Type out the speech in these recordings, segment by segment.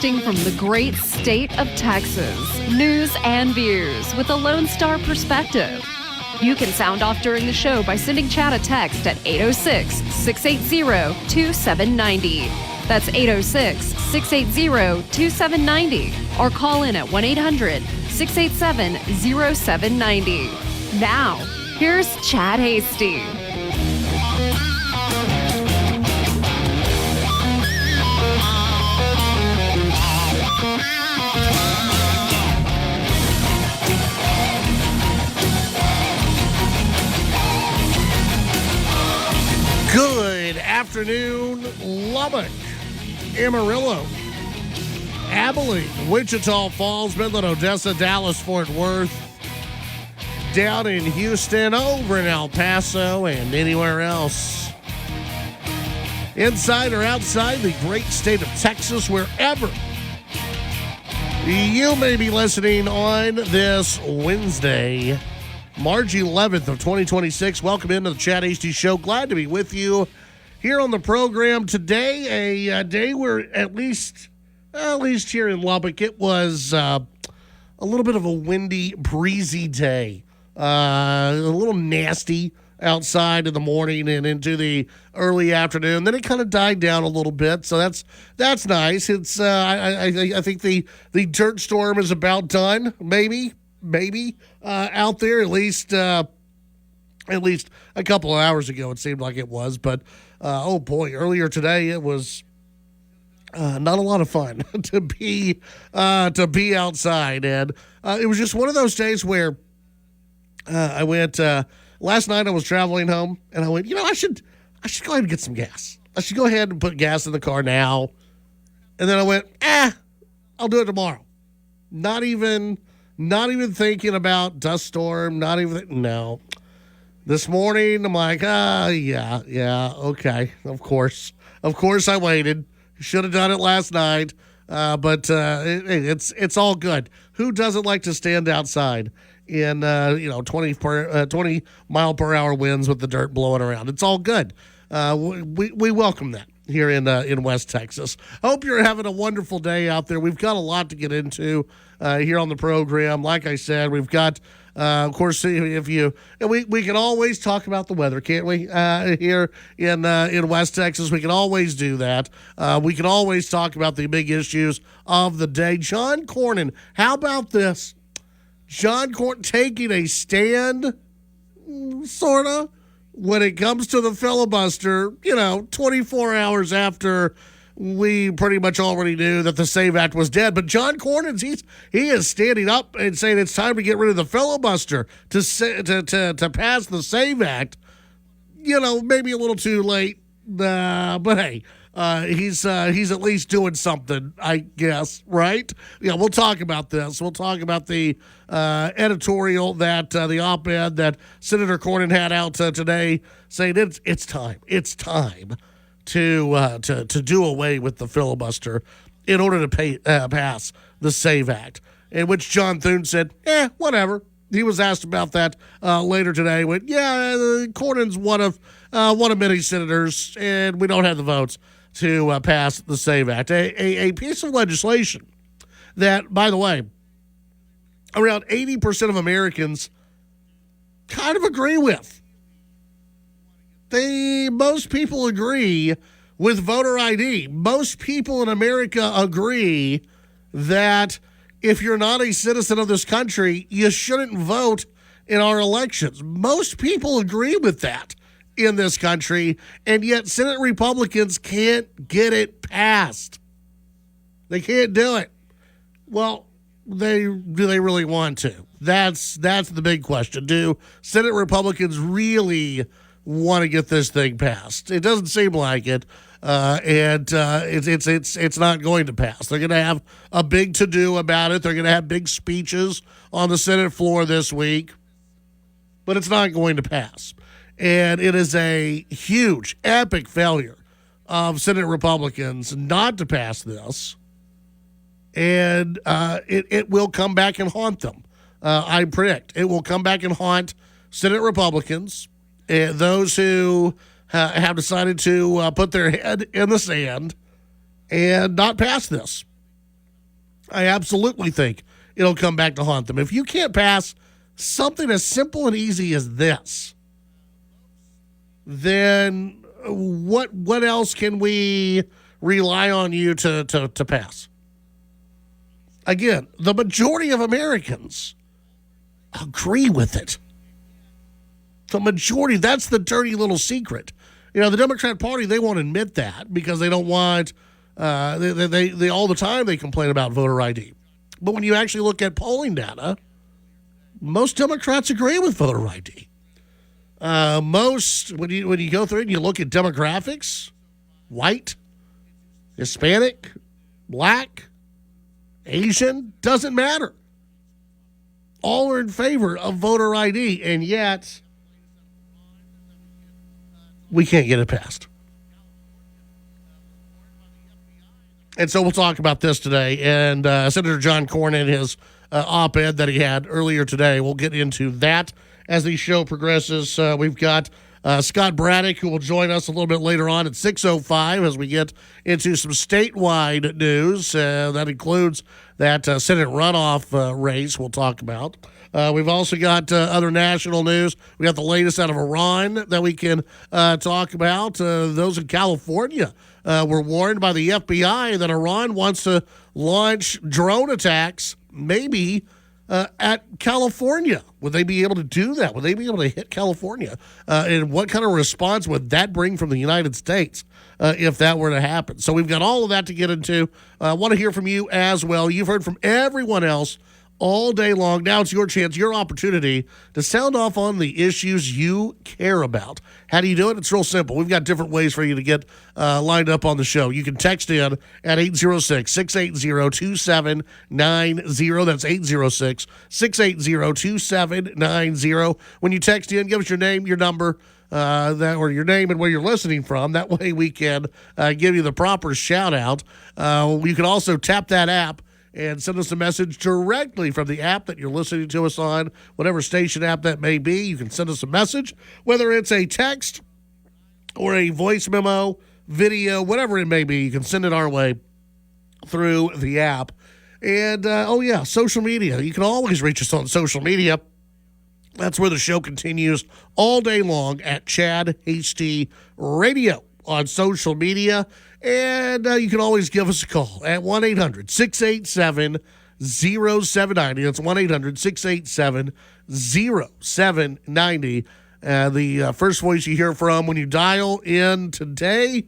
Broadcasting from the great state of Texas. News and views with a Lone Star perspective. You can sound off during the show by sending Chad a text at 806-680-2790. That's 806-680-2790. Or call in at 1-800-687-0790. Now, here's Chad Hasty. Good afternoon, Lubbock, Amarillo, Abilene, Wichita Falls, Midland, Odessa, Dallas, Fort Worth, down in Houston, over in El Paso, and anywhere else. Inside or outside the great state of Texas, wherever you may be listening on this Wednesday, March 11th of 2026. Welcome into the Chad Hasty Show. Glad to be with you here on the program today. A day where at least here in Lubbock, it was a little bit of a windy, breezy day. A little nasty outside in the morning and into the early afternoon. Then it kind of died down a little bit, so that's nice. It's I think the dirt storm is about done. Maybe out there, at least a couple of hours ago it seemed like it was, but oh boy, earlier today it was not a lot of fun to be outside, and it was just one of those days where I went last night. I was traveling home, and I went, I should go ahead and get some gas. I should go ahead and put gas in the car now, and then I went, I'll do it tomorrow. Not even thinking about dust storm, no. This morning, I'm like, yeah, okay. Of course I waited. Should have done it last night, but it's all good. Who doesn't like to stand outside in 20 mile per hour winds with the dirt blowing around? It's all good. We welcome that here in West Texas. Hope you're having a wonderful day out there. We've got a lot to get into here on the program. Like I said, we've got, of course, we can always talk about the weather, can't we? Here in West Texas, we can always do that. We can always talk about the big issues of the day. John Cornyn, how about this? John Cornyn taking a stand, sort of, when it comes to the filibuster, 24 hours after we pretty much already knew that the SAVE Act was dead. But John Cornyn, he is standing up and saying it's time to get rid of the filibuster to pass the SAVE Act. Maybe a little too late, but hey, he's at least doing something, I guess, right? Yeah, we'll talk about this. We'll talk about the editorial that the op-ed that Senator Cornyn had out today, saying it's time to do away with the filibuster in order to pass the SAVE Act. In which John Thune said, whatever. He was asked about that later today. Went, Cornyn's one of many senators, and we don't have the votes to pass the SAVE Act. A piece of legislation that, by the way, around 80% of Americans kind of agree with. Most people agree with voter ID. Most people in America agree that if you're not a citizen of this country, you shouldn't vote in our elections. Most people agree with that in this country, and yet Senate Republicans can't get it passed. They can't do it. Well, do they really want to? That's the big question. Do Senate Republicans really want to get this thing passed? It doesn't seem like it, and it's not going to pass. They're going to have a big to-do about it. They're going to have big speeches on the Senate floor this week, but it's not going to pass. And it is a huge, epic failure of Senate Republicans not to pass this, and it will come back and haunt them. I predict it will come back and haunt Senate Republicans, those who have decided to put their head in the sand and not pass this. I absolutely think it'll come back to haunt them. If you can't pass something as simple and easy as this, then what else can we rely on you to pass? Again, the majority of Americans agree with it. The majority, that's the dirty little secret. The Democrat Party, they won't admit that because they don't want, they all the time they complain about voter ID. But when you actually look at polling data, most Democrats agree with voter ID. When you go through it and you look at demographics, white, Hispanic, black, Asian, doesn't matter. All are in favor of voter ID, and yet we can't get it passed. And so we'll talk about this today. And Senator John Cornyn, his op-ed that he had earlier today, we'll get into that as the show progresses. We've got Scott Braddock, who will join us a little bit later on at 6:05 as we get into some statewide news. That includes that Senate runoff race we'll talk about. We've also got other national news. We got the latest out of Iran that we can talk about. Those in California were warned by the FBI that Iran wants to launch drone attacks, maybe at California. Would they be able to do that? Would they be able to hit California? And what kind of response would that bring from the United States if that were to happen? So we've got all of that to get into. I want to hear from you as well. You've heard from everyone else all day long. Now it's your chance, your opportunity to sound off on the issues you care about. How do you do it? It's real simple. We've got different ways for you to get lined up on the show. You can text in at 806-680-2790. That's 806-680-2790. When you text in, give us your name, your number, or your name and where you're listening from. That way we can give you the proper shout out. You can also tap that app and send us a message directly from the app that you're listening to us on, whatever station app that may be. You can send us a message, whether it's a text or a voice memo, video, whatever it may be. You can send it our way through the app. And, social media. You can always reach us on social media. That's where the show continues all day long at Chad HD Radio on social media. And you can always give us a call at 1-800-687-0790. That's 1-800-687-0790. The first voice you hear from when you dial in today,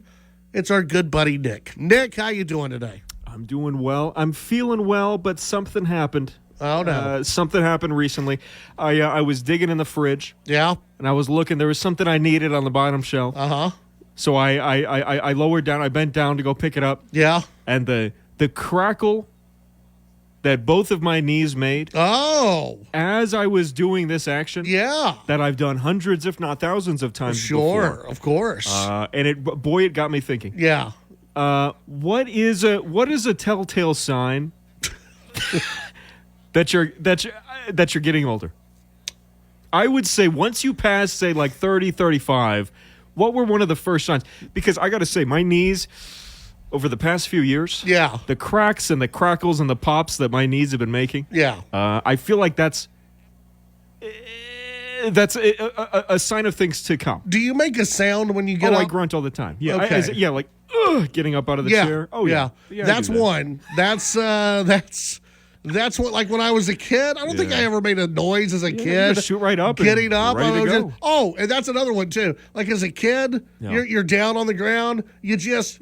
it's our good buddy Nick. Nick, how you doing today? I'm doing well. I'm feeling well, but something happened. Oh, no. Something happened recently. I was digging in the fridge. Yeah? And I was looking. There was something I needed on the bottom shelf. Uh-huh. So I lowered down. I bent down to go pick it up. Yeah. And the crackle that both of my knees made. Oh. As I was doing this action. Yeah. That I've done hundreds, if not thousands of times before. Sure, of course. And it got me thinking. Yeah. What is a telltale sign that you're getting older? I would say once you pass, say, like 30, 35, what were one of the first signs? Because I got to say, my knees, over the past few years, yeah, the cracks and the crackles and the pops that my knees have been making, yeah, I feel like that's a sign of things to come. Do you make a sound when you get up? I grunt all the time. Yeah, okay. Like getting up out of the chair. Oh, yeah. That's one. That's what, like when I was a kid, I don't think I ever made a noise as a kid. Just shoot right up. Getting up. Ready to go. And that's another one too. Like as a kid, you're down on the ground, you just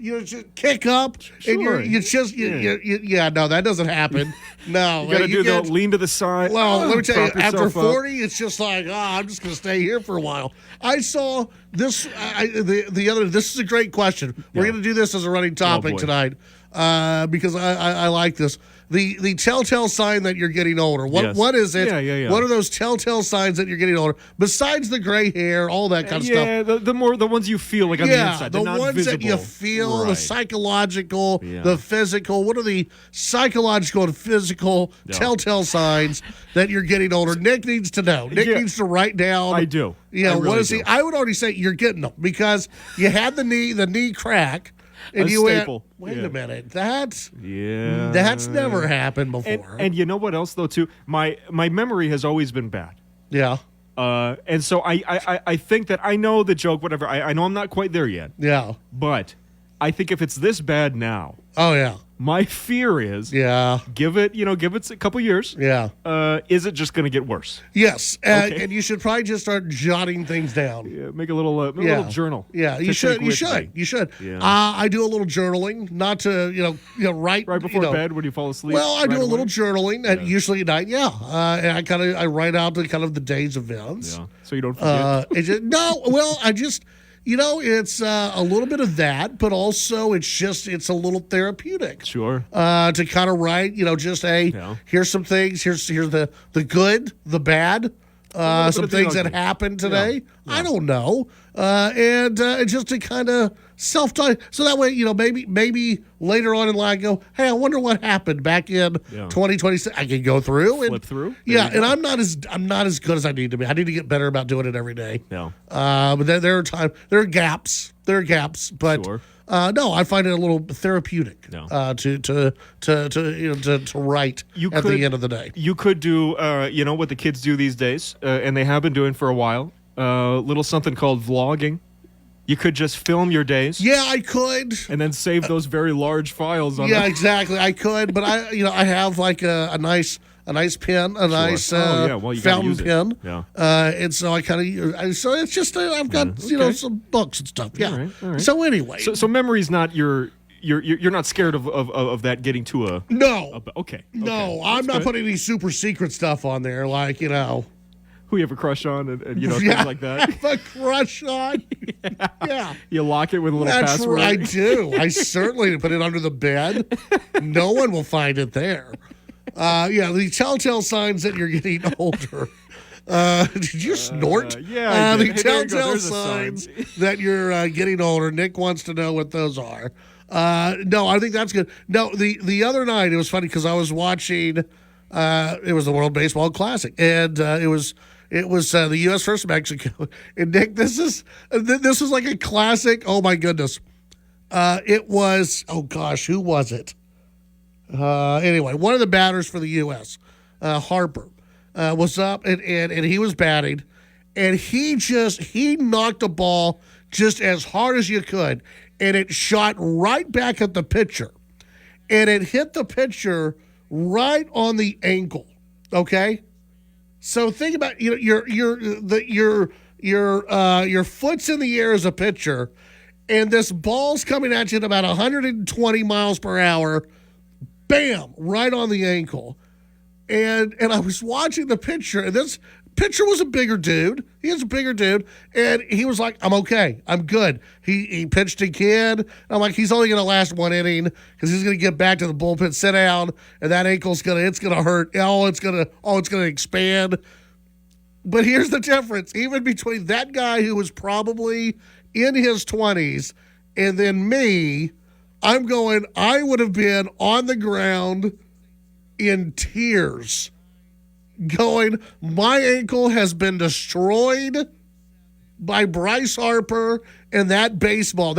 kick up and no, that doesn't happen. No. You got to do the lean to the side. Well, let me tell you, after 40, it's just like, I'm just going to stay here for a while. I saw this, this is a great question. We're going to do this as a running topic tonight because I like this. The telltale sign that you're getting older. What is it? Yeah. What are those telltale signs that you're getting older? Besides the gray hair, all that kind of stuff. Yeah, the ones you feel like on the inside. The not ones visible. that you feel, the psychological, the physical. What are the psychological and physical telltale signs that you're getting older? Nick needs to know. Nick needs to write down. I do. Yeah, what is he? I would already say you're getting them because you had the knee crack. And A you staple. went, wait Yeah. a minute, that's never happened And, before. and you know what else though too? My memory has always been bad. yeah, And so I think that I know the joke, whatever. I know I'm not quite there yet, yeah. but I think if it's this bad now, Oh, yeah. my fear is Yeah. give it a couple years. Yeah. Is it just going to get worse? Yes. Okay. And you should probably just start jotting things down. Yeah, make a little journal. Yeah, to you should. take You with should. me. You should. Yeah. I do a little journaling, not to write Right before bed when you fall asleep. Well, I do right a little away? journaling, and usually at night. Yeah, and I write out the day's events. Yeah, so you don't forget. It's a little bit of that, but also it's a little therapeutic. Sure. To kind of write, just here's some things. Here's the good, the bad. Some bit of the things that ugly. happened today. Yeah. I don't know. And just to kind of self-talk. So that way, maybe later on in life, I go, hey, I wonder what happened back in 2026. I can go through. Flip through. Yeah, and I'm not as good as I need to be. I need to get better about doing it every day. No. But there are gaps. But Sure. no, I find it a little therapeutic. No. To write at the end of the day. You could do, what the kids do these days, and they have been doing for a while. Little something called vlogging. You could just film your days. Yeah, I could. And then save those very large files on. Yeah, exactly. I could, but I have like a nice pen, nice fountain pen. Yeah. And so I kind of so it's just I've got some books and stuff. Yeah. All right. So anyway, So memory's not you're not scared of that getting to a. no. Okay. No, I'm not putting any super secret stuff on there, like who you have a crush on and things like that. Have a crush on. Yeah. You lock it with a little That's password. what I do. I certainly put it under the bed. No one will find it there. The telltale signs that you're getting older. Did you snort? Yeah, I did. The Hey, there you go. telltale There's a sign. signs that you're getting older. Nick wants to know what those are. No, I think that's good. No, the other night it was funny because I was watching. It was the World Baseball Classic, and it was the U.S. versus Mexico. And Nick, this is like a classic. Oh my goodness, it was. Oh gosh, who was it? Anyway, one of the batters for the U.S., Harper, was up and he was batting, and he knocked a ball just as hard as you could, and it shot right back at the pitcher, and it hit the pitcher right on the ankle. Okay, so think about your foot's in the air as a pitcher, and this ball's coming at you at about 120 miles per hour. Bam! Right on the ankle. And I was watching the pitcher, and this pitcher was a bigger dude. He was a bigger dude, and he was like, I'm okay. I'm good. He pitched again. And I'm like, he's only going to last one inning because he's going to get back to the bullpen, sit down, and that ankle's going to hurt. It's going to expand. But here's the difference. Even between that guy who was probably in his 20s and then me, I would have been on the ground in tears going, my ankle has been destroyed by Bryce Harper and that baseball.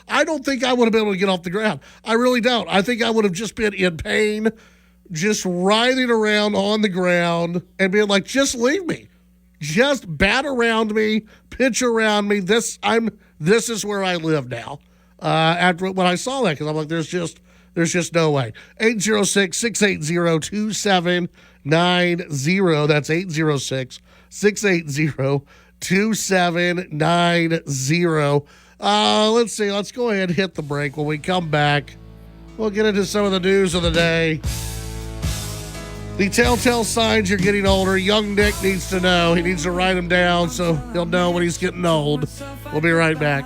I don't think I would have been able to get off the ground. I really don't. I think I would have just been in pain, just writhing around on the ground and being like, just leave me. Just bat around me, pitch around me. This is where I live now. After when I saw that, because I'm like, there's just no way. 806-680-2790. That's 806-680-2790. Let's see. Let's go ahead and hit the break. When we come back, we'll get into some of the news of the day. The telltale signs you're getting older. Young Nick needs to know. He needs to write them down so he'll know when he's getting old. We'll be right back.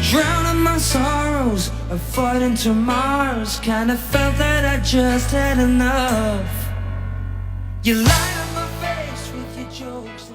Drowning my sorrows, avoiding tomorrows. Kinda felt that I just had enough. You light up my face with your jokes.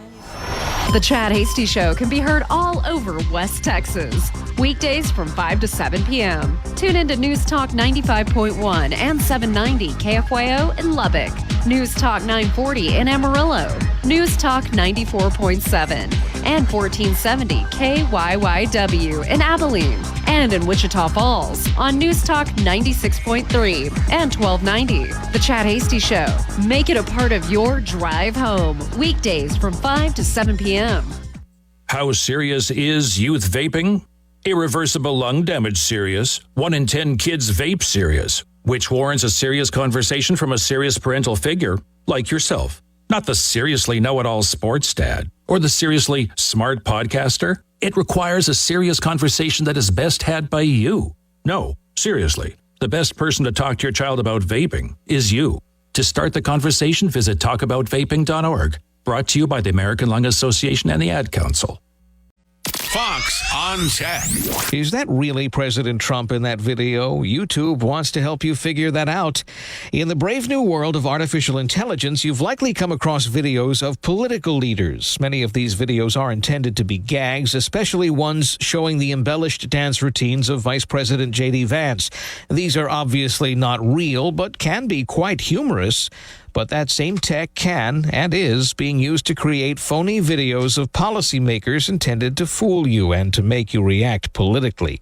The Chad Hasty Show can be heard all over West Texas. Weekdays from 5 to 7 p.m. Tune into News Talk 95.1 and 790 KFYO in Lubbock. News Talk 940 in Amarillo. News Talk 94.7 and 1470 KYYW in Abilene and in Wichita Falls on News Talk 96.3 and 1290. The Chad Hasty Show. Make it a part of your drive home. Weekdays from 5 to 7 p.m. How serious is youth vaping? Irreversible lung damage serious. 1 in 10 kids vape serious, which warrants a serious conversation from a serious parental figure like yourself. Not the seriously know-it-all sports dad or the seriously smart podcaster. It requires a serious conversation that is best had by you. No, seriously, the best person to talk to your child about vaping is you. To start the conversation, visit talkaboutvaping.org. Brought to you by the American Lung Association and the Ad Council. Fox on Tech. Is that really President Trump in that video? YouTube wants to help you figure that out. In the brave new world of artificial intelligence, you've likely come across videos of political leaders. Many of these videos are intended to be gags, especially ones showing the embellished dance routines of Vice President J.D. Vance. These are obviously not real, but can be quite humorous. But that same tech can and is being used to create phony videos of policymakers intended to fool you and to make you react politically.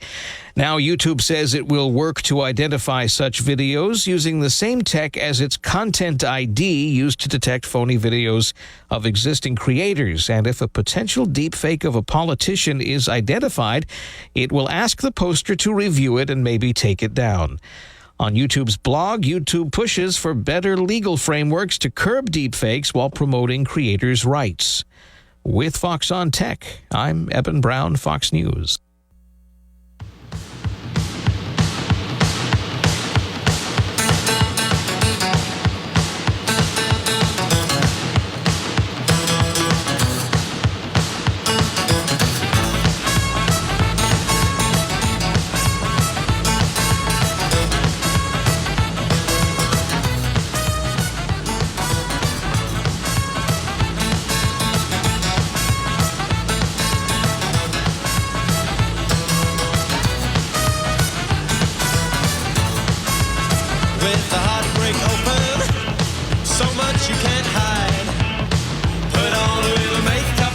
Now, YouTube says it will work to identify such videos using the same tech as its Content ID used to detect phony videos of existing creators. And if a potential deepfake of a politician is identified, it will ask the poster to review it and maybe take it down. On YouTube's blog, YouTube pushes for better legal frameworks to curb deepfakes while promoting creators' rights. With Fox on Tech, I'm Eben Brown, Fox News. With the heartbreak open, so much you can't hide. Put on a little makeup,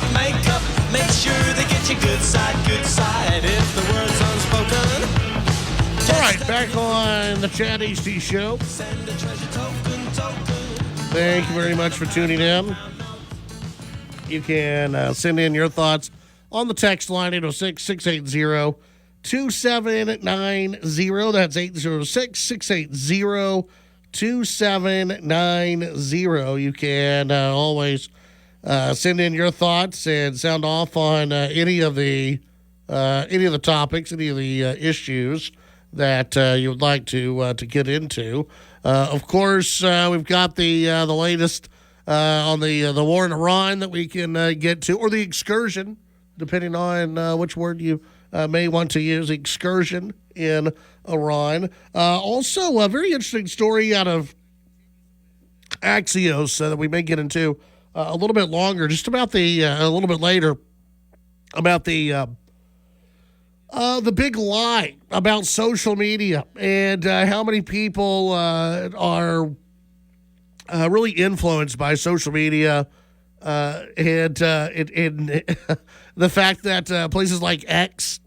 make sure they get you good side. If the word's unspoken. All right, back on the Chad Hasty Show. Send a treasure token. Thank you very much for tuning in. You can send in your thoughts on the text line 806-680-2790. That's 806-680-2790. You can always send in your thoughts and sound off on any of the topics, any of the issues that you would like to get into. Of course, we've got the latest on the war in Iran that we can get to, or the excursion, depending on which word you may want to use, excursion in Iran. Also, a very interesting story out of Axios that we may get into a little bit longer, just about a little bit later, about the big lie about social media and how many people are really influenced by social media and the fact that places like X,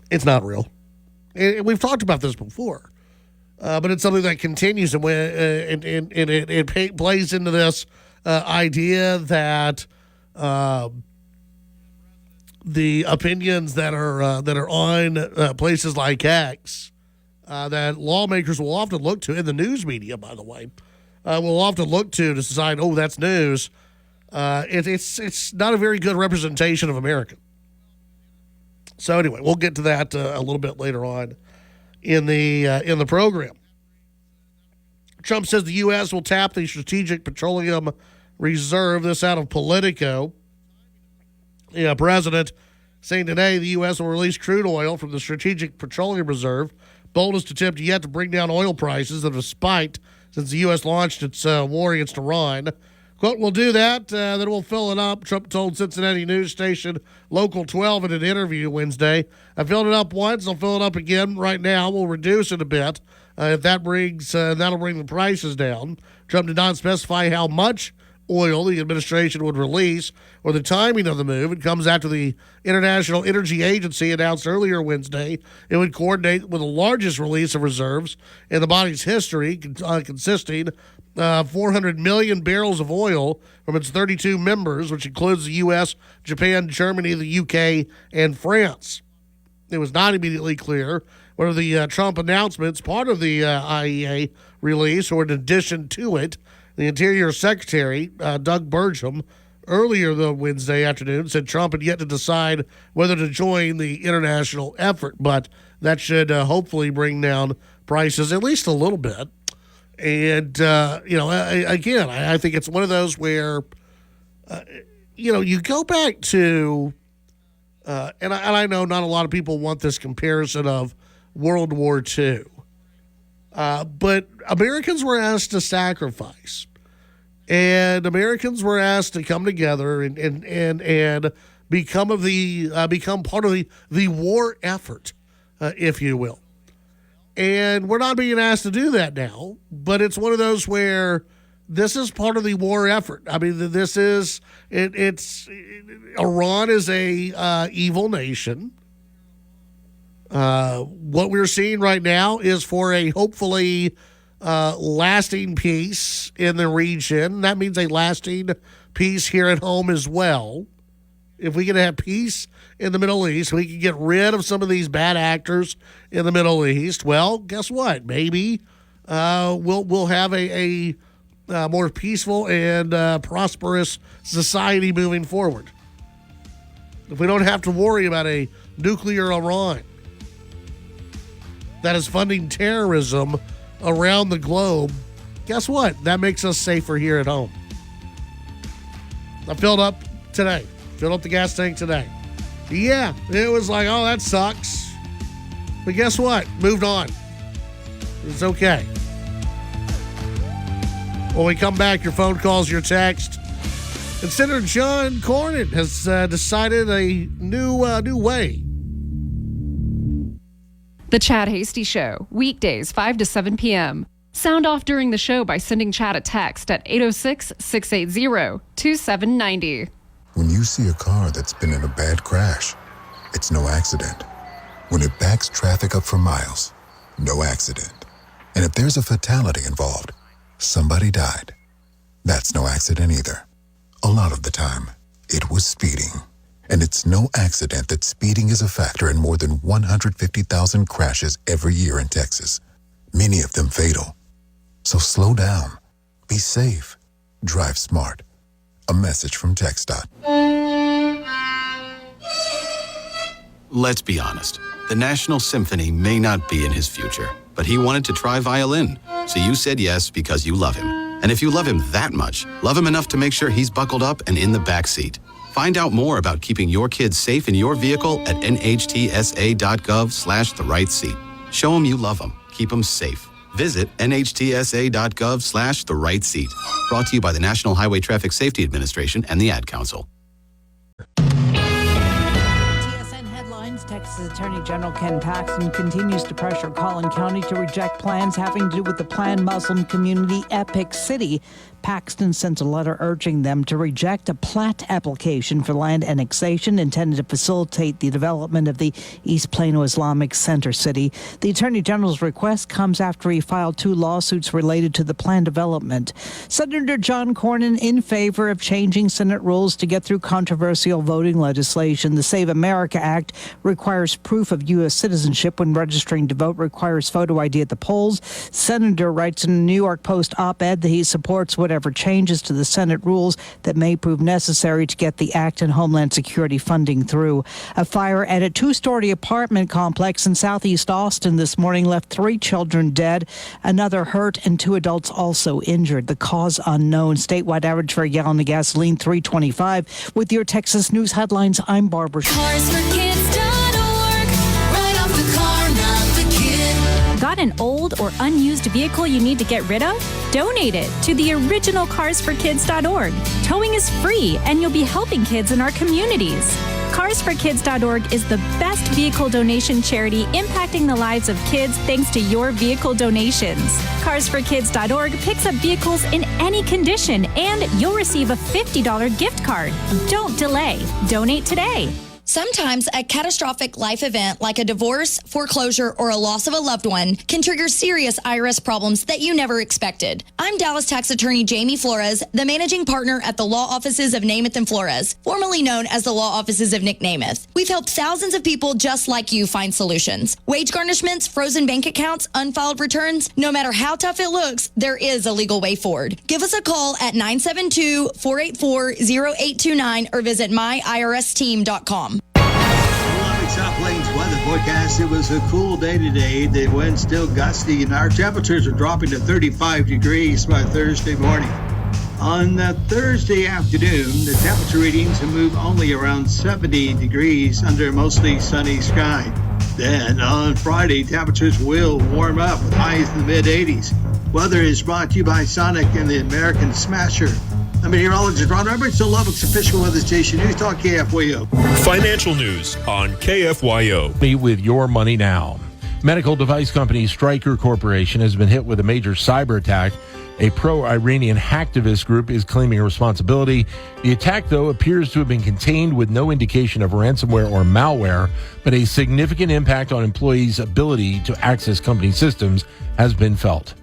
it's not real. And we've talked about this before, but it's something that continues, and it plays into this idea that the opinions that are on places like X, that lawmakers will often look to, in the news media, by the way, will often look to decide, oh, that's news. It's not a very good representation of America. So anyway, we'll get to that a little bit later on in the program. Trump says the U.S. will tap the Strategic Petroleum Reserve. This out of Politico. The president saying today the U.S. will release crude oil from the Strategic Petroleum Reserve, boldest attempt yet to bring down oil prices that have spiked since the U.S. launched its war against Iran. Quote, we'll do that, then we'll fill it up, Trump told Cincinnati news station Local 12 in an interview Wednesday. I filled it up once, I'll fill it up again right now. We'll reduce it a bit. If that brings, that'll bring the prices down. Trump did not specify how much oil the administration would release or the timing of the move. It comes after the International Energy Agency announced earlier Wednesday it would coordinate with the largest release of reserves in the body's history, consisting 400 million barrels of oil from its 32 members, which includes the U.S., Japan, Germany, the U.K., and France. It was not immediately clear whether the Trump announcements, part of the IEA release, or in addition to it. The Interior Secretary, Doug Burgum, earlier the Wednesday afternoon said Trump had yet to decide whether to join the international effort, but that should hopefully bring down prices at least a little bit. And, again, I think it's one of those where, you go back to, and I know not a lot of people want this comparison of World War II, but Americans were asked to sacrifice. And Americans were asked to come together and become part of the war effort, if you will. And we're not being asked to do that now, but it's one of those where this is part of the war effort. I mean, Iran is a evil nation. What we're seeing right now is for a hopefully lasting peace in the region. That means a lasting peace here at home as well. If we can have peace in the Middle East, we can get rid of some of these bad actors in the Middle East. Well, guess what? Maybe we'll have a more peaceful and prosperous society moving forward. If we don't have to worry about a nuclear Iran that is funding terrorism around the globe, guess what? That makes us safer here at home. I filled up today. Filled up the gas tank today. Yeah, it was like, oh, that sucks. But guess what? Moved on. It's okay. When we come back, your phone calls, your text. And Senator John Cornyn has decided a new way. The Chad Hasty Show, weekdays 5 to 7 p.m. Sound off during the show by sending Chad a text at 806-680-2790. When you see a car that's been in a bad crash, it's no accident. When it backs traffic up for miles, no accident. And if there's a fatality involved, somebody died, that's no accident either. A lot of the time, it was speeding. And it's no accident that speeding is a factor in more than 150,000 crashes every year in Texas, many of them fatal. So slow down, be safe, drive smart. A message from TxDOT. Let's be honest. The National Symphony may not be in his future, but he wanted to try violin. So you said yes because you love him. And if you love him that much, love him enough to make sure he's buckled up and in the back seat. Find out more about keeping your kids safe in your vehicle at nhtsa.gov/the-right-seat. Show them you love them. Keep them safe. Visit nhtsa.gov/the-right-seat. Brought to you by the National Highway Traffic Safety Administration and the Ad Council. Texas Attorney General Ken Paxton continues to pressure Collin County to reject plans having to do with the planned Muslim community Epic City. Paxton sent a letter urging them to reject a plat application for land annexation intended to facilitate the development of the East Plano Islamic Center City. The Attorney General's request comes after he filed 2 lawsuits related to the planned development. Senator John Cornyn in favor of changing Senate rules to get through controversial voting legislation. The Save America Act requires proof of U.S. citizenship when registering to vote, requires photo ID at the polls. Senator writes in a New York Post op-ed that he supports whatever changes to the Senate rules that may prove necessary to get the Act and Homeland Security funding through. A fire at a 2-story apartment complex in southeast Austin this morning left 3 children dead, another hurt, and 2 adults also injured. The cause unknown. Statewide average for a gallon of gasoline, $3.25. With your Texas News headlines, I'm Barbara. Got an old or unused vehicle you need to get rid of? Donate it to the original carsforkids.org. Towing is free, and you'll be helping kids in our communities. Carsforkids.org is the best vehicle donation charity impacting the lives of kids thanks to your vehicle donations. Carsforkids.org picks up vehicles in any condition, and you'll receive a $50 gift card. Don't delay. Donate today. Sometimes a catastrophic life event like a divorce, foreclosure, or a loss of a loved one can trigger serious IRS problems that you never expected. I'm Dallas tax attorney Jamie Flores, the managing partner at the law offices of Namath and Flores, formerly known as the law offices of Nick Namath. We've helped thousands of people just like you find solutions. Wage garnishments, frozen bank accounts, unfiled returns, no matter how tough it looks, there is a legal way forward. Give us a call at 972-484-0829 or visit myiRSteam.com. South Plains weather forecast. It was a cool day today. The wind's still gusty, and our temperatures are dropping to 35 degrees by Thursday morning. On Thursday afternoon, the temperature readings will move only around 70 degrees under a mostly sunny sky. Then on Friday, temperatures will warm up with highs in the mid-80s. Weather is brought to you by Sonic and the American Smasher. I'm meteorologist Ron Roberts, to Lubbock's official weather station, News Talk KFYO. Financial news on KFYO. With your money now. Medical device company Stryker Corporation has been hit with a major cyber attack. A pro-Iranian hacktivist group is claiming responsibility. The attack, though, appears to have been contained with no indication of ransomware or malware, but a significant impact on employees' ability to access company systems has been felt.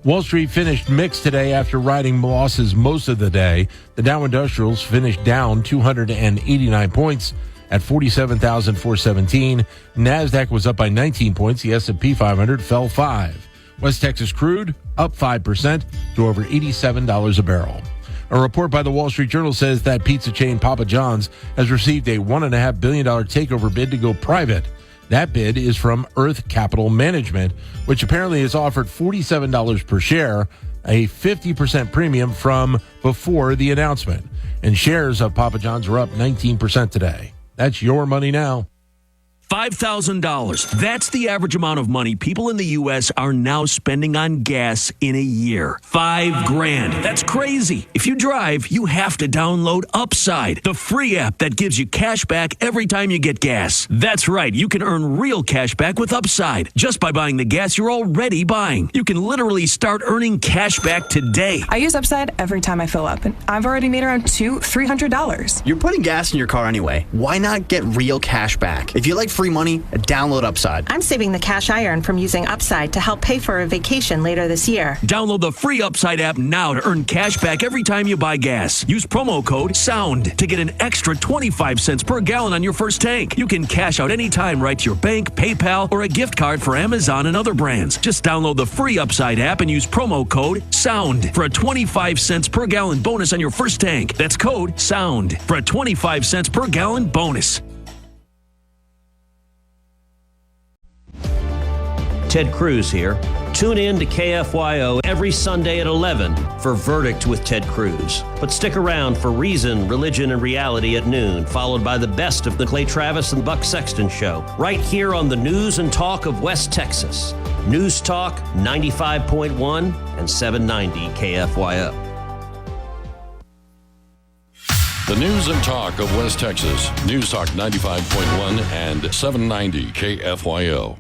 Wall Street finished mixed today after riding losses most of the day. The Dow Industrials finished down 289 points at 47,417. NASDAQ was up by 19 points. The S&P 500 fell 5. West Texas crude up 5% to over $87 a barrel. A report by the Wall Street Journal says that pizza chain Papa John's has received a $1.5 billion takeover bid to go private. That bid is from Earth Capital Management, which apparently has offered $47 per share, a 50% premium from before the announcement. And shares of Papa John's are up 19% today. That's your money now. $5,000. That's the average amount of money people in the U.S. are now spending on gas in a year. $5,000. That's crazy. If you drive, you have to download Upside, the free app that gives you cash back every time you get gas. That's right. You can earn real cash back with Upside just by buying the gas you're already buying. You can literally start earning cash back today. I use Upside every time I fill up, and I've already made around $300. You're putting gas in your car anyway. Why not get real cash back? If you like free money, download Upside. I'm saving the cash I earn from using Upside to help pay for a vacation later this year. Download the free Upside app now to earn cash back every time you buy gas. Use promo code SOUND to get an extra 25 cents per gallon on your first tank. You can cash out anytime right to your bank, PayPal, or a gift card for Amazon and other brands. Just download the free Upside app and use promo code SOUND for a 25 cents per gallon bonus on your first tank. That's code SOUND for a 25 cents per gallon bonus. Ted Cruz here. Tune in to KFYO every Sunday at 11 for Verdict with Ted Cruz. But stick around for Reason, Religion, and Reality at noon, followed by the best of the Clay Travis and Buck Sexton Show, right here on the News and Talk of West Texas. News Talk 95.1 and 790 KFYO. The News and Talk of West Texas. News Talk 95.1 and 790 KFYO.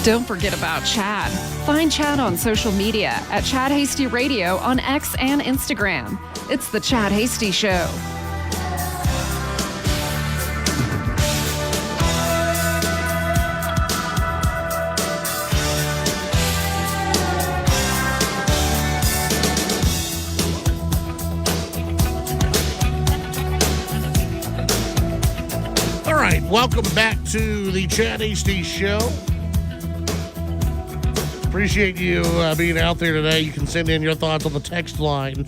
Don't forget about Chad. Find Chad on social media at Chad Hasty Radio on X and Instagram. It's The Chad Hasty Show. All right, welcome back to The Chad Hasty Show. Appreciate you being out there today. You can send in your thoughts on the text line,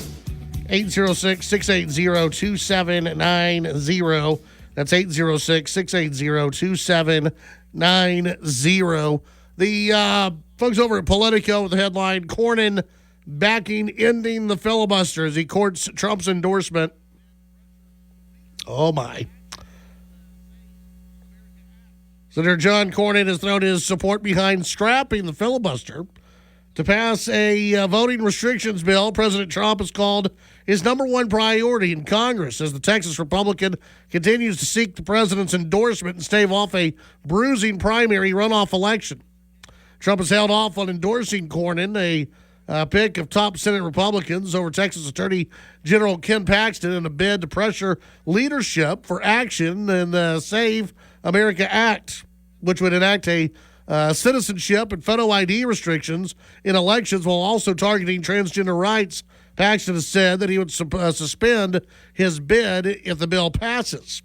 806-680-2790. That's 806-680-2790. The folks over at Politico with the headline, Cornyn backing ending the filibuster as he courts Trump's endorsement. Oh, my. Senator John Cornyn has thrown his support behind scrapping the filibuster to pass a voting restrictions bill President Trump has called his number one priority in Congress as the Texas Republican continues to seek the president's endorsement and stave off a bruising primary runoff election. Trump has held off on endorsing Cornyn, a pick of top Senate Republicans, over Texas Attorney General Ken Paxton in a bid to pressure leadership for action in the Save America Act, which would enact a citizenship and photo ID restrictions in elections while also targeting transgender rights. Paxton has said that he would suspend his bid if the bill passes.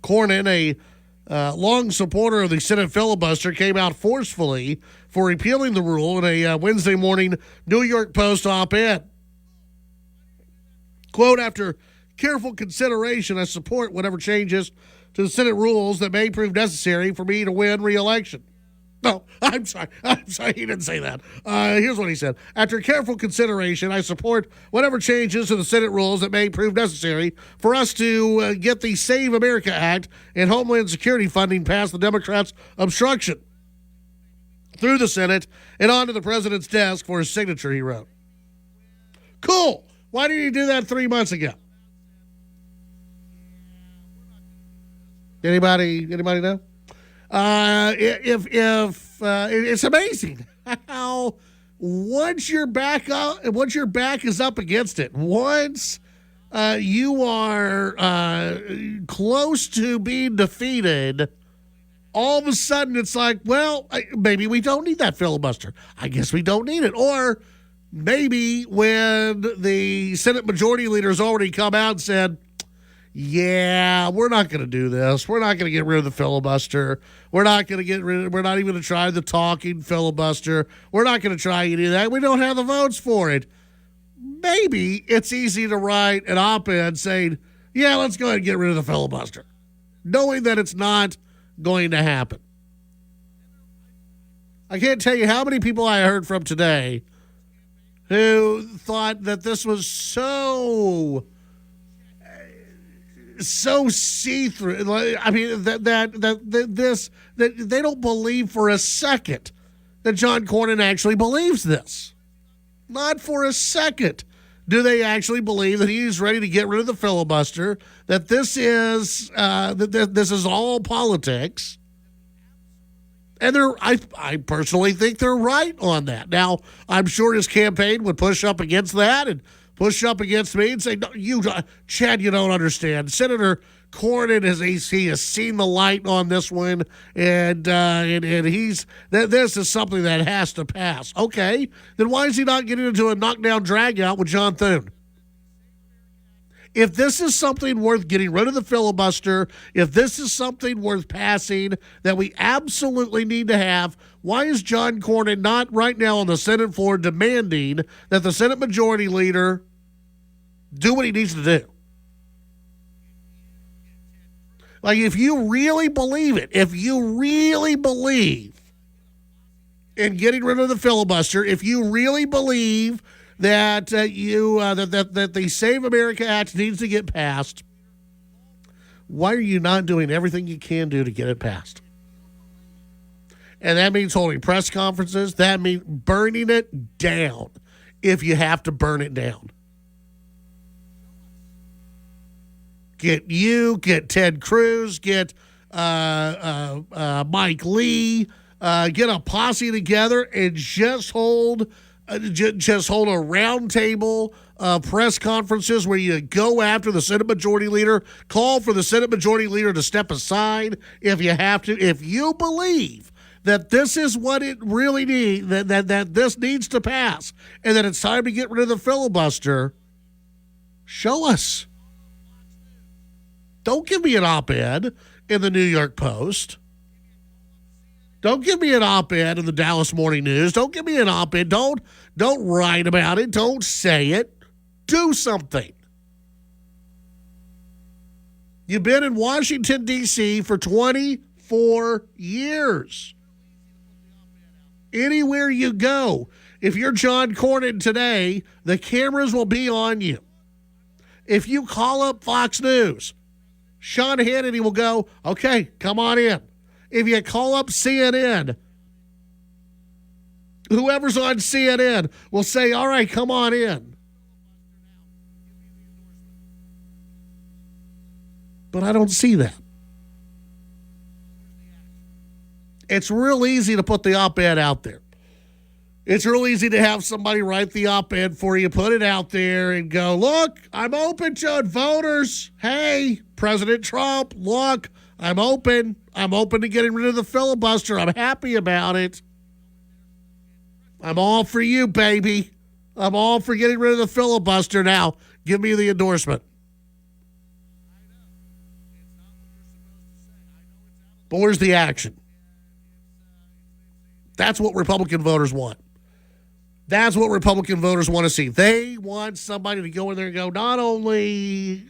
Cornyn, a long supporter of the Senate filibuster, came out forcefully for repealing the rule in a Wednesday morning New York Post op-ed. Quote, after careful consideration, I support whatever changes to the Senate rules that may prove necessary for me to win re-election. No, I'm sorry, he didn't say that. Here's what he said. After careful consideration, I support whatever changes to the Senate rules that may prove necessary for us to get the Save America Act and Homeland Security funding past the Democrats' obstruction through the Senate and onto the president's desk for his signature, he wrote. Cool. Why didn't he do that 3 months ago? Anybody know? If it's amazing how once your back is up against it, once you are close to being defeated, all of a sudden it's like, well, maybe we don't need that filibuster. I guess we don't need it. Or maybe when the Senate Majority Leader's already come out and said, yeah, we're not going to do this. We're not going to get rid of the filibuster. We're not even going to try the talking filibuster. We're not going to try any of that. We don't have the votes for it. Maybe it's easy to write an op-ed saying, yeah, let's go ahead and get rid of the filibuster, knowing that it's not going to happen. I can't tell you how many people I heard from today who thought that this was so see-through. I mean, that they don't believe for a second that John Cornyn actually believes this. Not for a second do they actually believe that he's ready to get rid of the filibuster, that this is all politics. And I personally think they're right on that. Now, I'm sure his campaign would push up against that and push up against me and say, no, Chad, you don't understand. Senator Cornyn has seen the light on this one, and this is something that has to pass. Okay, then why is he not getting into a knockdown drag-out with John Thune? If this is something worth getting rid of the filibuster, if this is something worth passing that we absolutely need to have, why is John Cornyn not right now on the Senate floor demanding that the Senate Majority Leader do what he needs to do? Like, if you really believe it, if you really believe in getting rid of the filibuster, if you really believe that that the Save America Act needs to get passed, why are you not doing everything you can do to get it passed? And that means holding press conferences. That means burning it down if you have to burn it down. Get Ted Cruz, get Mike Lee, get a posse together and just hold a roundtable press conferences where you go after the Senate Majority Leader, call for the Senate Majority Leader to step aside if you have to. If you believe that this is what it really needs, that this needs to pass, and that it's time to get rid of the filibuster, show us. Don't give me an op-ed in the New York Post. Don't give me an op-ed in the Dallas Morning News. Don't give me an op-ed. Don't write about it. Don't say it. Do something. You've been in Washington, D.C. for 24 years. Anywhere you go, if you're John Cornyn today, the cameras will be on you. If you call up Fox News, Sean Hannity will go, okay, come on in. If you call up CNN, whoever's on CNN will say, all right, come on in. But I don't see that. It's real easy to put the op-ed out there. It's real easy to have somebody write the op-ed for you, put it out there, and go, look, I'm open to it, voters. Hey, President Trump, look, I'm open. I'm open to getting rid of the filibuster. I'm happy about it. I'm all for you, baby. I'm all for getting rid of the filibuster now. Give me the endorsement. But where's the action? That's what Republican voters want. That's what Republican voters want to see. They want somebody to go in there and go, not only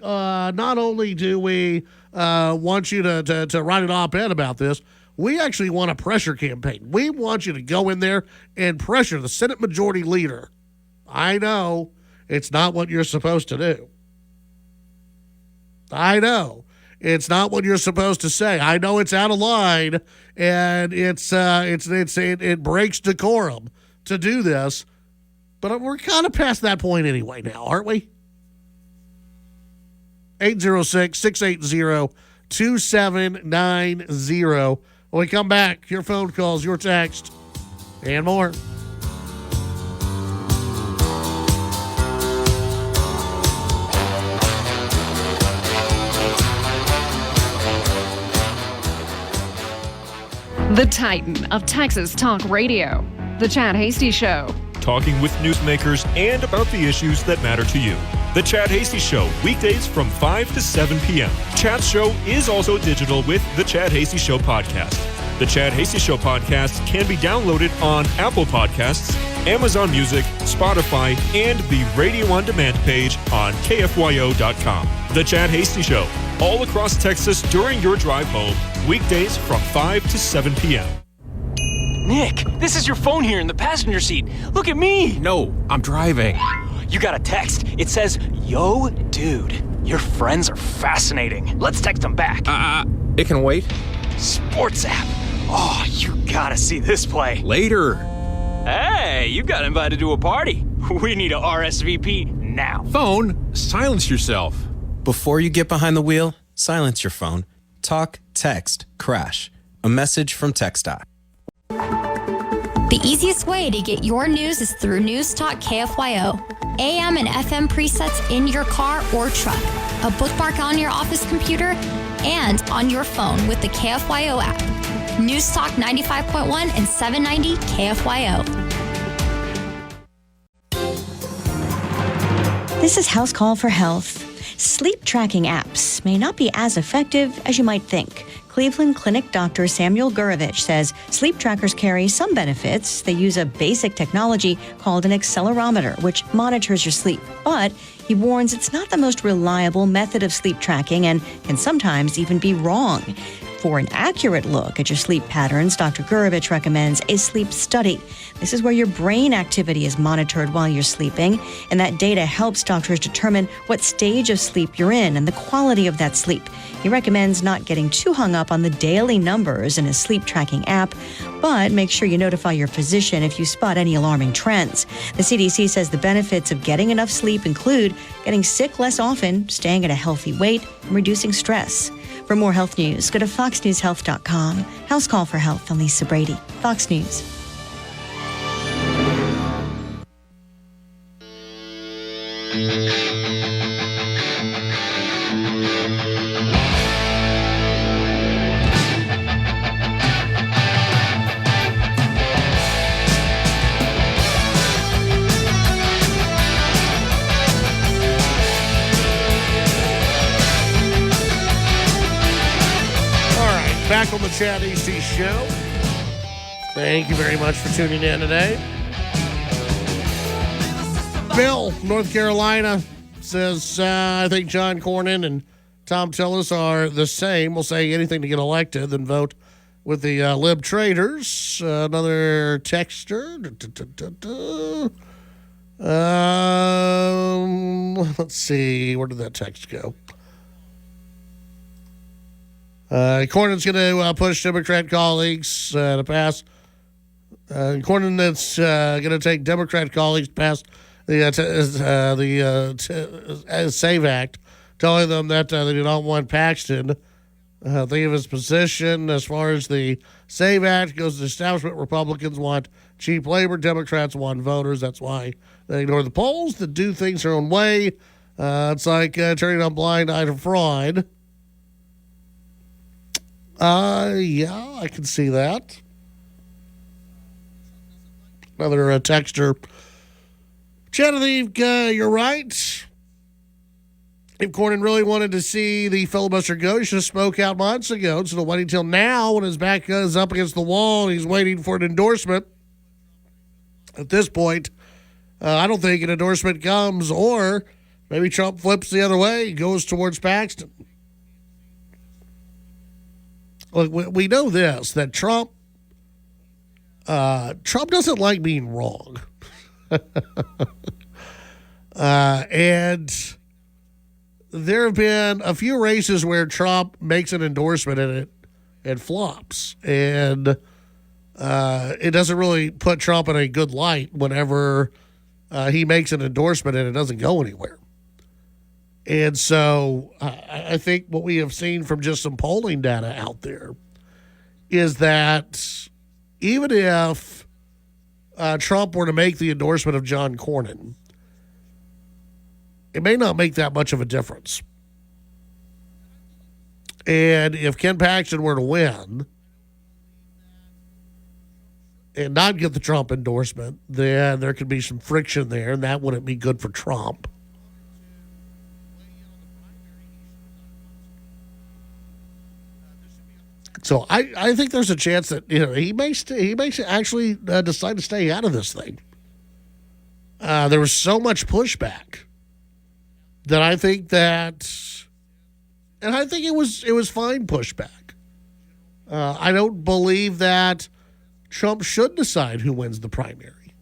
do we want you to write an op-ed about this, we actually want a pressure campaign. We want you to go in there and pressure the Senate Majority Leader. I know it's not what you're supposed to do. I know it's not what you're supposed to say. I know it's out of line, and it breaks decorum to do this. But we're kind of past that point anyway now, aren't we? 806-680-2790. When we come back, your phone calls, your text, and more. The Titan of Texas Talk Radio. The Chad Hasty Show. Talking with newsmakers and about the issues that matter to you. The Chad Hasty Show, weekdays from 5 to 7 p.m. Chad's show is also digital with the Chad Hasty Show podcast. The Chad Hasty Show podcast can be downloaded on Apple Podcasts, Amazon Music, Spotify, and the Radio On Demand page on KFYO.com. The Chad Hasty Show, all across Texas during your drive home, weekdays from 5 to 7 p.m. Nick, this is your phone here in the passenger seat. Look at me. No, I'm driving. You got a text. It says, yo, dude, your friends are fascinating. Let's text them back. It can wait. Sports app. Oh, you gotta see this play. Later. Hey, you got invited to a party. We need a RSVP now. Phone, silence yourself. Before you get behind the wheel, silence your phone. Talk, text, crash. A message from TxDOT. The easiest way to get your news is through News Talk KFYO. AM and FM presets in your car or truck, a bookmark on your office computer, and on your phone with the KFYO app. News Talk 95.1 and 790 KFYO. This is House Call for Health. Sleep tracking apps may not be as effective as you might think. Cleveland Clinic Dr. Samuel Gurovich says sleep trackers carry some benefits. They use a basic technology called an accelerometer, which monitors your sleep. But he warns it's not the most reliable method of sleep tracking and can sometimes even be wrong. For an accurate look at your sleep patterns, Dr. Gurovich recommends a sleep study. This is where your brain activity is monitored while you're sleeping, and that data helps doctors determine what stage of sleep you're in and the quality of that sleep. He recommends not getting too hung up on the daily numbers in a sleep tracking app, but make sure you notify your physician if you spot any alarming trends. The CDC says the benefits of getting enough sleep include getting sick less often, staying at a healthy weight, and reducing stress. For more health news, go to foxnewshealth.com. House Call for Health. I'm Lisa Brady, Fox News. Back on the Chad AC Show. Thank you very much for tuning in today. Bill, North Carolina, says, I think John Cornyn and Tom Tillis are the same. Will say anything to get elected, then vote with the lib traders. Another texter. Let's see. Where did that text go? Cornyn's going to push Democrat colleagues to pass. Cornyn that's going to take Democrat colleagues to pass the SAVE Act, telling them that they do not want Paxton. Think of his position as far as the SAVE Act goes to establishment. Republicans want cheap labor. Democrats want voters. That's why they ignore the polls that do things their own way. It's like turning a blind eye to fraud. Yeah, I can see that. Another texter. Genevieve, you're right. If Cornyn really wanted to see the filibuster go, he should have spoke out months ago. Instead of waiting until now when his back is up against the wall and he's waiting for an endorsement. At this point, I don't think an endorsement comes, or maybe Trump flips the other way, goes towards Paxton. Look, we know this, that Trump doesn't like being wrong. And there have been a few races where Trump makes an endorsement and it flops. And it doesn't really put Trump in a good light whenever he makes an endorsement and it doesn't go anywhere. And so I think what we have seen from just some polling data out there is that even if Trump were to make the endorsement of John Cornyn, it may not make that much of a difference. And if Ken Paxton were to win and not get the Trump endorsement, then there could be some friction there, and that wouldn't be good for Trump. So I think there's a chance that he may actually decide to stay out of this thing. There was so much pushback that I think it was fine pushback. I don't believe that Trump should decide who wins the primary.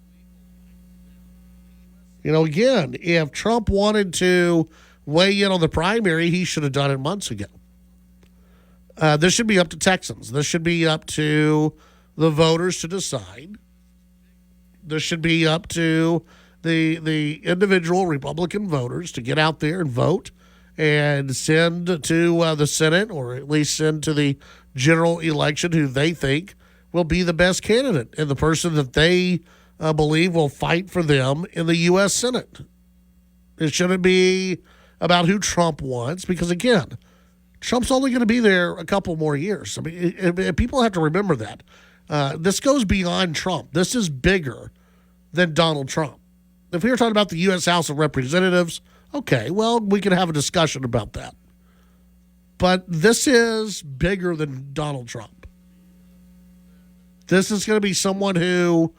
Again, if Trump wanted to weigh in on the primary, he should have done it months ago. This should be up to Texans. This should be up to the voters to decide. This should be up to the individual Republican voters to get out there and vote and send to the Senate, or at least send to the general election who they think will be the best candidate and the person that they believe will fight for them in the U.S. Senate. It shouldn't be about who Trump wants, because, again, Trump's only going to be there a couple more years. I mean, people have to remember that. This goes beyond Trump. This is bigger than Donald Trump. If we were talking about the U.S. House of Representatives, okay, well, we could have a discussion about that. But this is bigger than Donald Trump. This is going to be someone who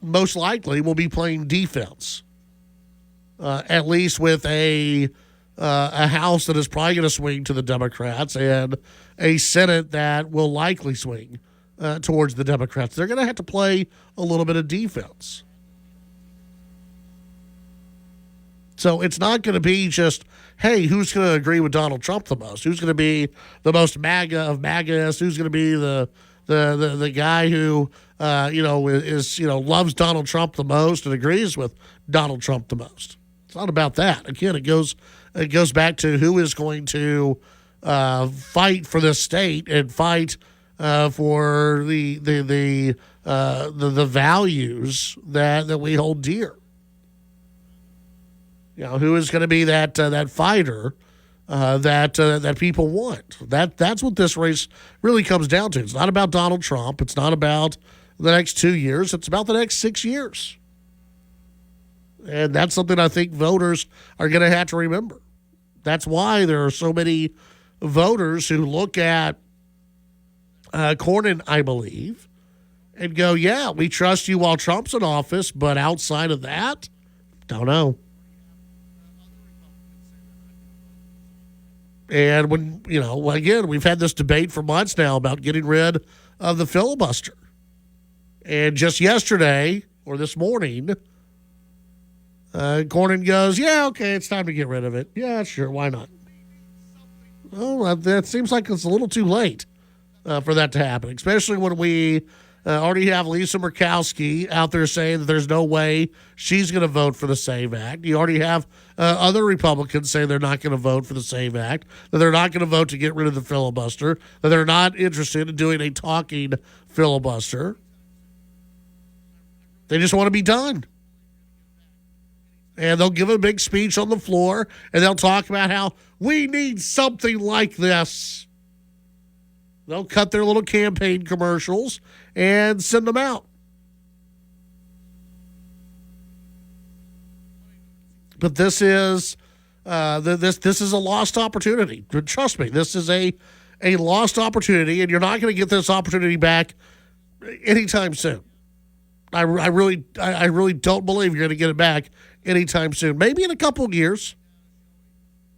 most likely will be playing defense, at least with a House that is probably going to swing to the Democrats and a Senate that will likely swing towards the Democrats. They're going to have to play a little bit of defense. So it's not going to be just, hey, who's going to agree with Donald Trump the most? Who's going to be the most MAGA of MAGAs? Who's going to be the guy who loves Donald Trump the most and agrees with Donald Trump the most? It's not about that. Again, it goes back to who is going to fight for this state and fight for the values that we hold dear. Who is going to be that fighter that people want? That's what this race really comes down to. It's not about Donald Trump. It's not about the next 2 years. It's about the next 6 years. And that's something I think voters are going to have to remember. That's why there are so many voters who look at Cornyn, I believe, and go, yeah, we trust you while Trump's in office, but outside of that, don't know. And when, again, we've had this debate for months now about getting rid of the filibuster. And just yesterday, or this morning, Cornyn goes, yeah, okay, it's time to get rid of it. Yeah, sure, why not? Well, that seems like it's a little too late for that to happen, especially when we already have Lisa Murkowski out there saying that there's no way she's going to vote for the SAVE Act. You already have other Republicans saying they're not going to vote for the SAVE Act, that they're not going to vote to get rid of the filibuster, that they're not interested in doing a talking filibuster. They just want to be done. And they'll give a big speech on the floor, and they'll talk about how we need something like this. They'll cut their little campaign commercials and send them out. But this is this is a lost opportunity. Trust me, this is a lost opportunity, and you're not going to get this opportunity back anytime soon. I really don't believe you're going to get it back anytime soon. Maybe in a couple of years.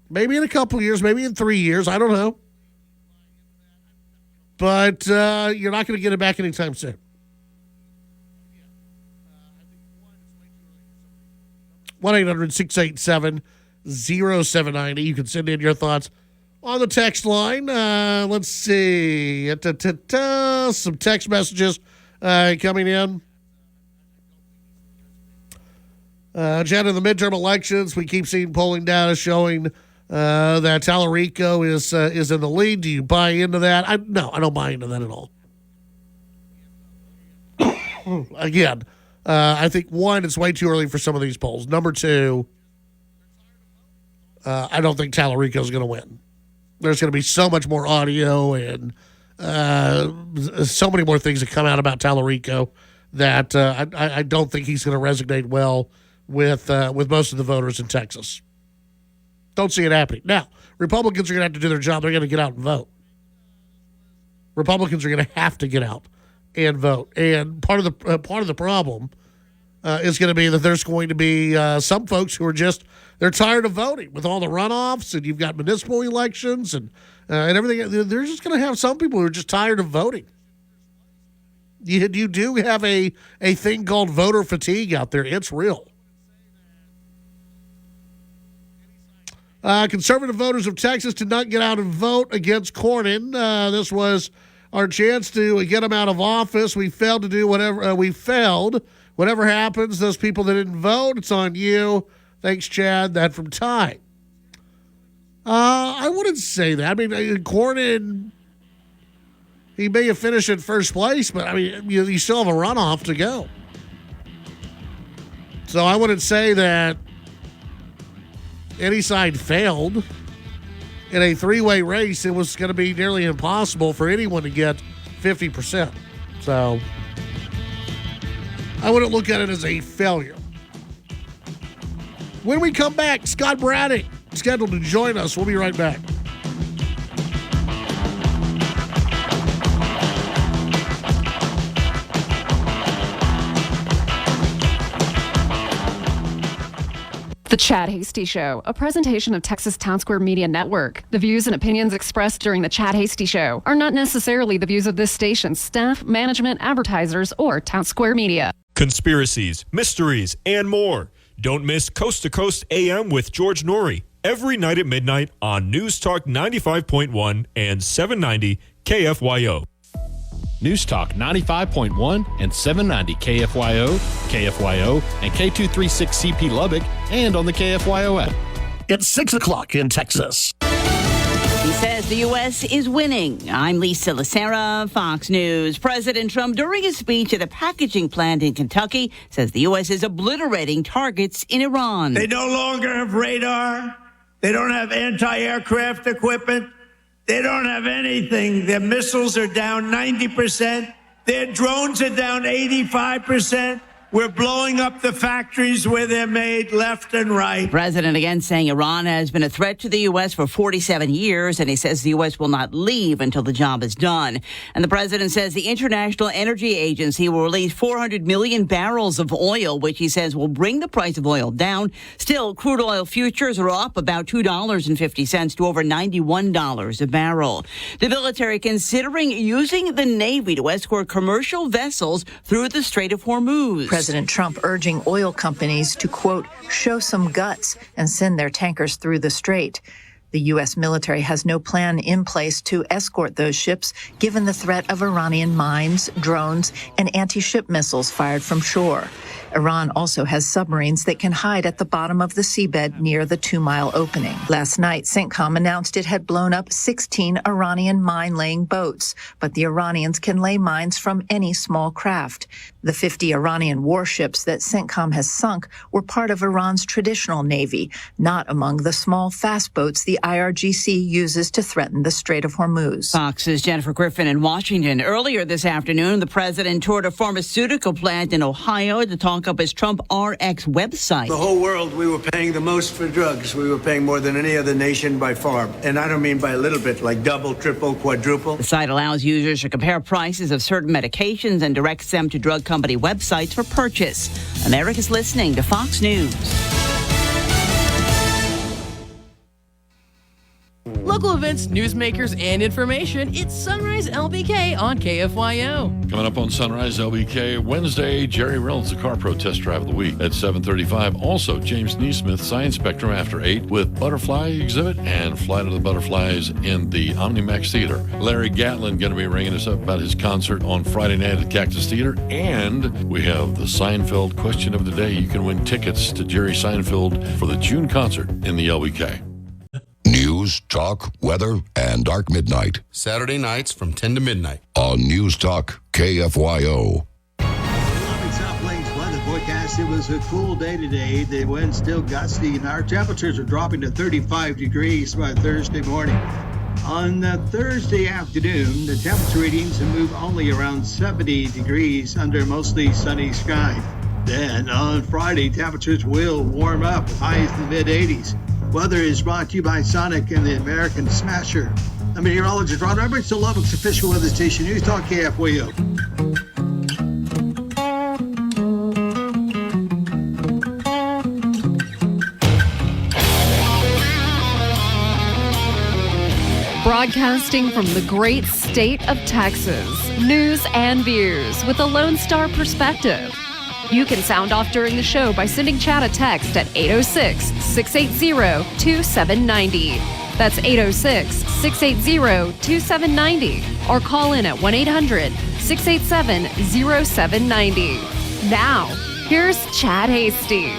Maybe in 3 years. I don't know. But you're not going to get it back anytime soon. One 800-687-0790. You can send in your thoughts on the text line. Let's see. Some text messages coming in. Jen, in the midterm elections, we keep seeing polling data showing that Tallarico is in the lead. Do you buy into that? No, I don't buy into that at all. Again, I think, one, it's way too early for some of these polls. Number two, I don't think Tallarico is going to win. There's going to be so much more audio and so many more things that come out about Tallarico that I don't think he's going to resonate well with most of the voters in Texas. Don't see it happening. Now, Republicans are going to have to do their job. They're going to get out and vote. Republicans are going to have to get out and vote. And part of the problem is going to be that there's going to be some folks who are they're tired of voting with all the runoffs, and you've got municipal elections and everything. They're just going to have some people who are just tired of voting. You do have a thing called voter fatigue out there. It's real. Conservative voters of Texas did not get out and vote against Cornyn. This was our chance to get him out of office. We failed to do whatever we failed. Whatever happens, those people that didn't vote, it's on you. Thanks, Chad. That from Ty. I wouldn't say that. I mean, Cornyn, he may have finished in first place, but I mean, you still have a runoff to go. So I wouldn't say that any side failed. In a three-way race, it was going to be nearly impossible for anyone to get 50%. So I wouldn't look at it as a failure. When we come back, Scott Braddock scheduled to join us. We'll be right back. The Chad Hasty Show, a presentation of Texas Town Square Media Network. The views and opinions expressed during the Chad Hasty Show are not necessarily the views of this station's staff, management, advertisers, or Town Square Media. Conspiracies, mysteries, and more. Don't miss Coast to Coast AM with George Norrie every night at midnight on News Talk 95.1 and 790 KFYO. News Talk 95.1 and 790 KFYO, KFYO, and K236CP Lubbock, and on the KFYO app. It's 6 o'clock in Texas. He says the U.S. is winning. I'm Lisa Lacera, Fox News. President Trump, during his speech at a packaging plant in Kentucky, says the U.S. is obliterating targets in Iran. They no longer have radar. They don't have anti-aircraft equipment. They don't have anything. Their missiles are down 90%. Their drones are down 85%. We're blowing up the factories where they're made left and right. The president again saying Iran has been a threat to the U.S. for 47 years, and he says the U.S. will not leave until the job is done. And the president says the International Energy Agency will release 400 million barrels of oil, which he says will bring the price of oil down. Still, crude oil futures are up about $2.50 to over $91 a barrel. The military considering using the Navy to escort commercial vessels through the Strait of Hormuz. President Trump urging oil companies to, quote, show some guts and send their tankers through the strait. The U.S. military has no plan in place to escort those ships, given the threat of Iranian mines, drones, and anti-ship missiles fired from shore. Iran also has submarines that can hide at the bottom of the seabed near the 2-mile opening. Last night, CENTCOM announced it had blown up 16 Iranian mine-laying boats, but the Iranians can lay mines from any small craft. The 50 Iranian warships that CENTCOM has sunk were part of Iran's traditional navy, not among the small fast boats the IRGC uses to threaten the Strait of Hormuz. Fox's Jennifer Griffin in Washington. Earlier this afternoon, the president toured a pharmaceutical plant in Ohio to talk up his Trump RX website. The whole world, we were paying the most for drugs. We were paying more than any other nation by far. And I don't mean by a little bit, like double, triple, quadruple. The site allows users to compare prices of certain medications and directs them to drug company websites for purchase. America's listening to Fox News. Local events, newsmakers, and information. It's Sunrise LBK on KFYO. Coming up on Sunrise LBK Wednesday, Jerry Reynolds, the Car Pro Test Drive of the Week at 7:35. Also, James Neesmith, Science Spectrum after 8 with Butterfly Exhibit and Flight of the Butterflies in the OmniMax Theater. Larry Gatlin going to be ringing us up about his concert on Friday night at the Cactus Theater. And we have the Seinfeld question of the day. You can win tickets to Jerry Seinfeld for the June concert in the LBK. News, talk, weather, and Dark Midnight. Saturday nights from 10 to midnight. On News Talk KFYO. Lubbock South Plains weather forecast. It was a cool day today. The wind's still gusty, and our temperatures are dropping to 35 degrees by Thursday morning. On Thursday afternoon, the temperature readings will move only around 70 degrees under mostly sunny sky. Then on Friday, temperatures will warm up with highs in the mid-80s. Weather is brought to you by Sonic and the American Smasher. I'm meteorologist Ron Roberts, to Lubbock's official weather station, News Talk KFYO. Broadcasting from the great state of Texas, news and views with a Lone Star perspective. You can sound off during the show by sending Chad a text at 806-680-2790. That's 806-680-2790. Or call in at 1-800-687-0790. Now, here's Chad Hasty.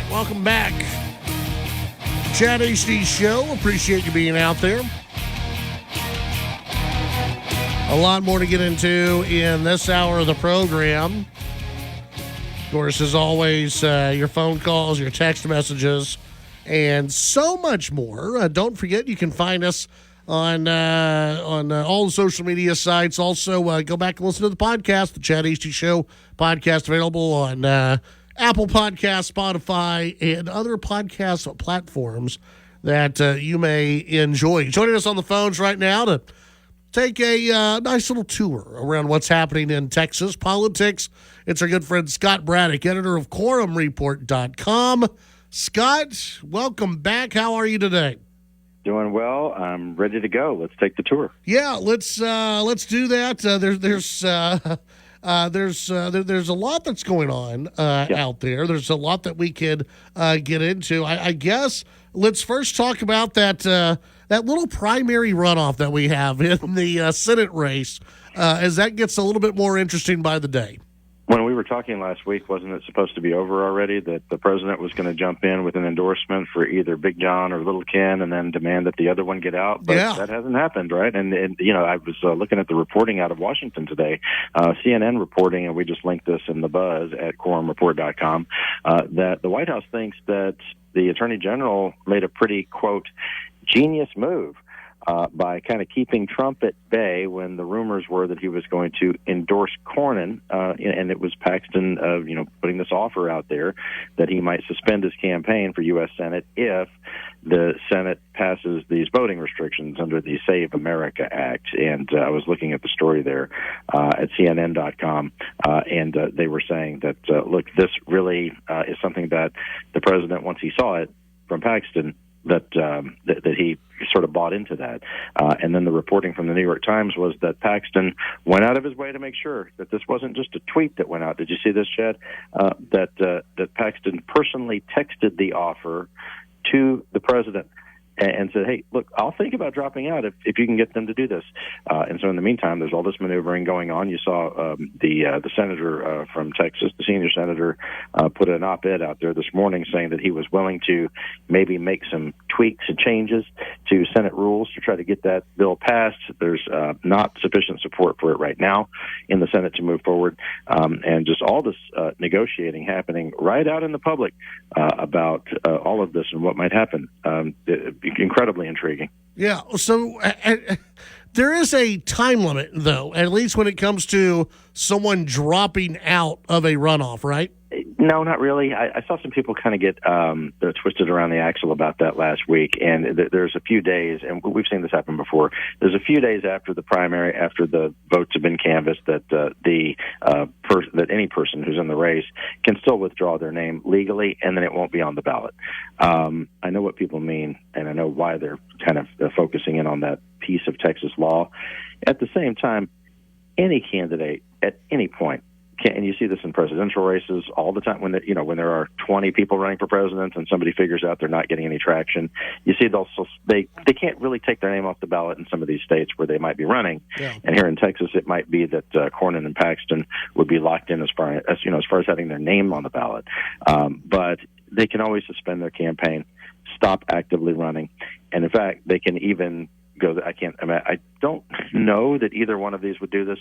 Welcome back. Chad HD Show. Appreciate you being out there. A lot more to get into in this hour of the program. Of course, as always, your phone calls, your text messages, and so much more. Don't forget, you can find us on all the social media sites. Also, go back and listen to the podcast, the Chad HD Show podcast, available on Apple Podcasts, Spotify, and other podcast platforms that you may enjoy. Joining us on the phones right now to take a nice little tour around what's happening in Texas politics. It's our good friend Scott Braddock, editor of QuorumReport.com. Scott, welcome back. How are you today? Doing well. I'm ready to go. Let's take the tour. Yeah, let's do that. There's a lot that's going on out there. There's a lot that we could get into. I guess let's first talk about that little primary runoff that we have in the Senate race, as that gets a little bit more interesting by the day. When we were talking last week, wasn't it supposed to be over already, that the president was going to jump in with an endorsement for either Big John or Little Ken and then demand that the other one get out? But that hasn't happened, right? And I was looking at the reporting out of Washington today, CNN reporting, and we just linked this in the buzz at QuorumReport.com, that the White House thinks that the Attorney General made a pretty, quote, genius move by kind of keeping Trump at bay when the rumors were that he was going to endorse Cornyn, and it was Paxton, putting this offer out there that he might suspend his campaign for U.S. Senate if the Senate passes these voting restrictions under the Save America Act. And I was looking at the story there at CNN.com, and they were saying that, look, this really is something that the president, once he saw it from Paxton, that he sort of bought into that. And then the reporting from the New York Times was that Paxton went out of his way to make sure that this wasn't just a tweet that went out. Did you see this, Chad? That Paxton personally texted the offer to the president and said, hey, look, I'll think about dropping out if you can get them to do this. And so in the meantime, there's all this maneuvering going on. You saw the senator from Texas, the senior senator, put an op-ed out there this morning saying that he was willing to maybe make some tweaks and changes to Senate rules to try to get that bill passed. There's not sufficient support for it right now in the Senate to move forward. And just all this negotiating happening right out in the public about all of this and what might happen. Incredibly intriguing. Yeah. So there is a time limit, though, at least when it comes to someone dropping out of a runoff, right? No, not really. I saw some people kind of get twisted around the axle about that last week, and there's a few days, and we've seen this happen before. There's a few days after the primary, after the votes have been canvassed, that that any person who's in the race can still withdraw their name legally, and then it won't be on the ballot. I know what people mean, and I know why they're kind of focusing in on that piece of Texas law. At the same time, any candidate at any point, and you see this in presidential races all the time when there are 20 people running for president and somebody figures out they're not getting any traction. You see they can't really take their name off the ballot in some of these states where they might be running. Yeah. And here in Texas, it might be that Cornyn and Paxton would be locked in as far as having their name on the ballot. But they can always suspend their campaign, stop actively running, and in fact, they can even I don't know that either one of these would do this.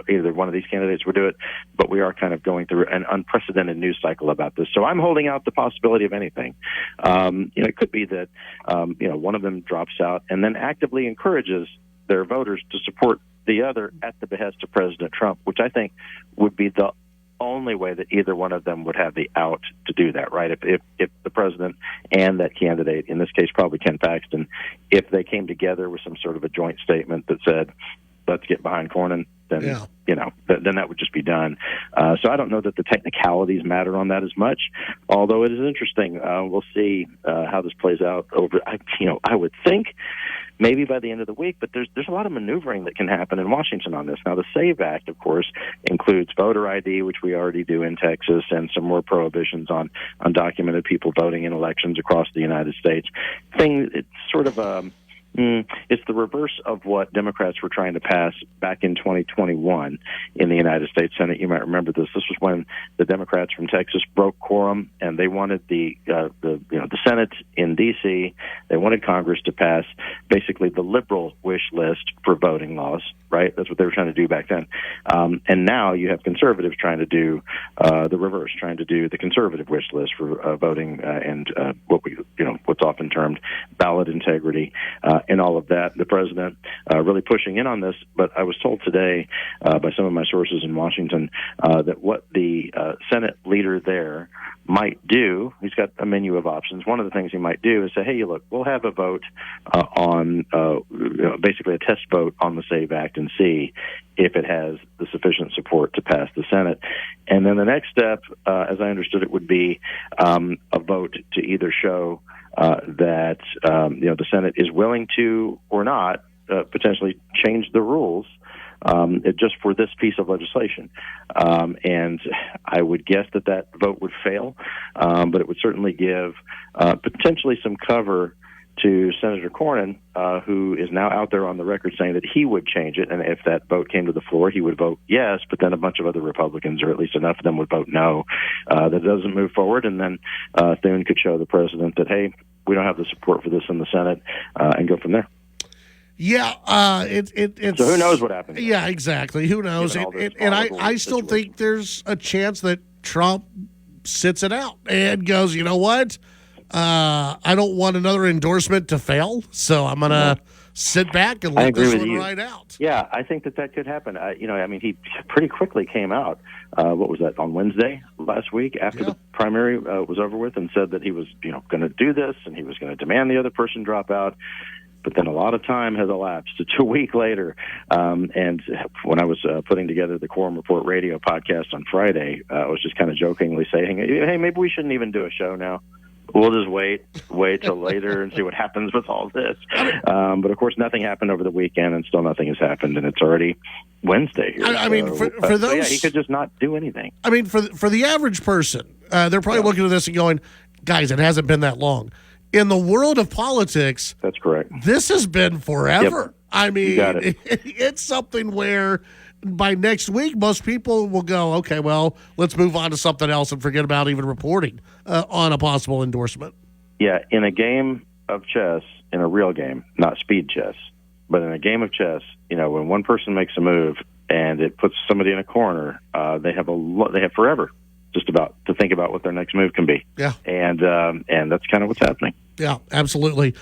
Either one of these candidates would do it, but we are kind of going through an unprecedented news cycle about this. So I'm holding out the possibility of anything. It could be that one of them drops out and then actively encourages their voters to support the other at the behest of President Trump, which I think would be the only way that either one of them would have the out to do that, right? If the president and that candidate, in this case probably Ken Paxton, if they came together with some sort of a joint statement that said, let's get behind Cornyn, then then that would just be done. So I don't know that the technicalities matter on that as much, although it is interesting. We'll see how this plays out over. I would think maybe by the end of the week, but there's a lot of maneuvering that can happen in Washington on this. Now, the SAVE Act, of course, includes voter ID, which we already do in Texas, and some more prohibitions on undocumented people voting in elections across the United States. It's sort of it's the reverse of what Democrats were trying to pass back in 2021 in the United States Senate. You might remember this. This was when the Democrats from Texas broke quorum, and they wanted the Senate in D.C. They wanted Congress to pass basically the liberal wish list for voting laws. Right, that's what they were trying to do back then. And now you have conservatives trying to do the reverse, trying to do the conservative wish list for voting and what's often termed ballot integrity. And all of that. The president really pushing in on this, but I was told today by some of my sources in Washington that what the Senate leader there might do, he's got a menu of options. One of the things he might do is say, hey, look, we'll have a vote on basically a test vote on the SAVE Act and see if it has the sufficient support to pass the Senate. And then the next step, as I understood it, would be a vote to either show that the Senate is willing to or not potentially change the rules just for this piece of legislation. And I would guess that vote would fail, but it would certainly give potentially some cover to Senator Cornyn, who is now out there on the record saying that he would change it, and if that vote came to the floor, he would vote yes, but then a bunch of other Republicans, or at least enough of them, would vote no. That doesn't move forward, and then Thune could show the president that, hey, we don't have the support for this in the Senate, and go from there. Yeah, it's so who knows what happens? Yeah, exactly. Who knows? And I still think there's a chance that Trump sits it out and goes, you know what? I don't want another endorsement to fail, so I'm gonna sit back and I let agree this with one you. ride out. Yeah, I think that could happen. He pretty quickly came out. What was that, on Wednesday last week after the primary was over with, and said that he was, going to do this and he was going to demand the other person drop out. But then a lot of time has elapsed. It's a week later. And when I was putting together the Quorum Report radio podcast on Friday, I was just kind of jokingly saying, hey, maybe we shouldn't even do a show now. We'll just wait till later and see what happens with all this. But, of course, nothing happened over the weekend, and still nothing has happened, and it's already Wednesday here. I mean, for those... yeah, he could just not do anything. I mean, for the average person, they're probably looking at this and going, guys, it hasn't been that long. In the world of politics, that's correct. This has been forever. Yep. I mean, you got it. It's something where by next week, most people will go, okay, well, let's move on to something else and forget about even reporting on a possible endorsement. Yeah, in a game of chess, in a real game, not speed chess, but in a game of chess, when one person makes a move and it puts somebody in a corner, they have forever just about to think about what their next move can be. Yeah. And that's kind of what's happening. Yeah, absolutely.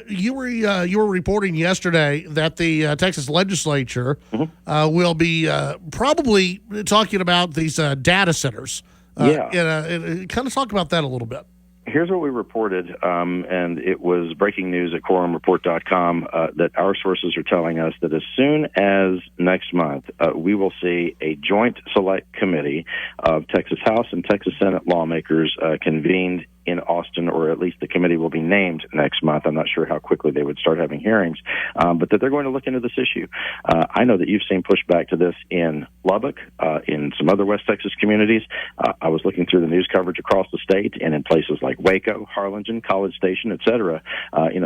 You were reporting yesterday that the Texas legislature will be probably talking about these data centers. Kind of talk about that a little bit. Here's what we reported, and it was breaking news at quorumreport.com, that our sources are telling us that as soon as next month, we will see a joint select committee of Texas House and Texas Senate lawmakers convened in Austin, or at least the committee will be named next month. I'm not sure how quickly they would start having hearings, but that they're going to look into this issue. I know that you've seen pushback to this in Lubbock, in some other West Texas communities. I was looking through the news coverage across the state, and in places like Waco, Harlingen, College Station, et cetera,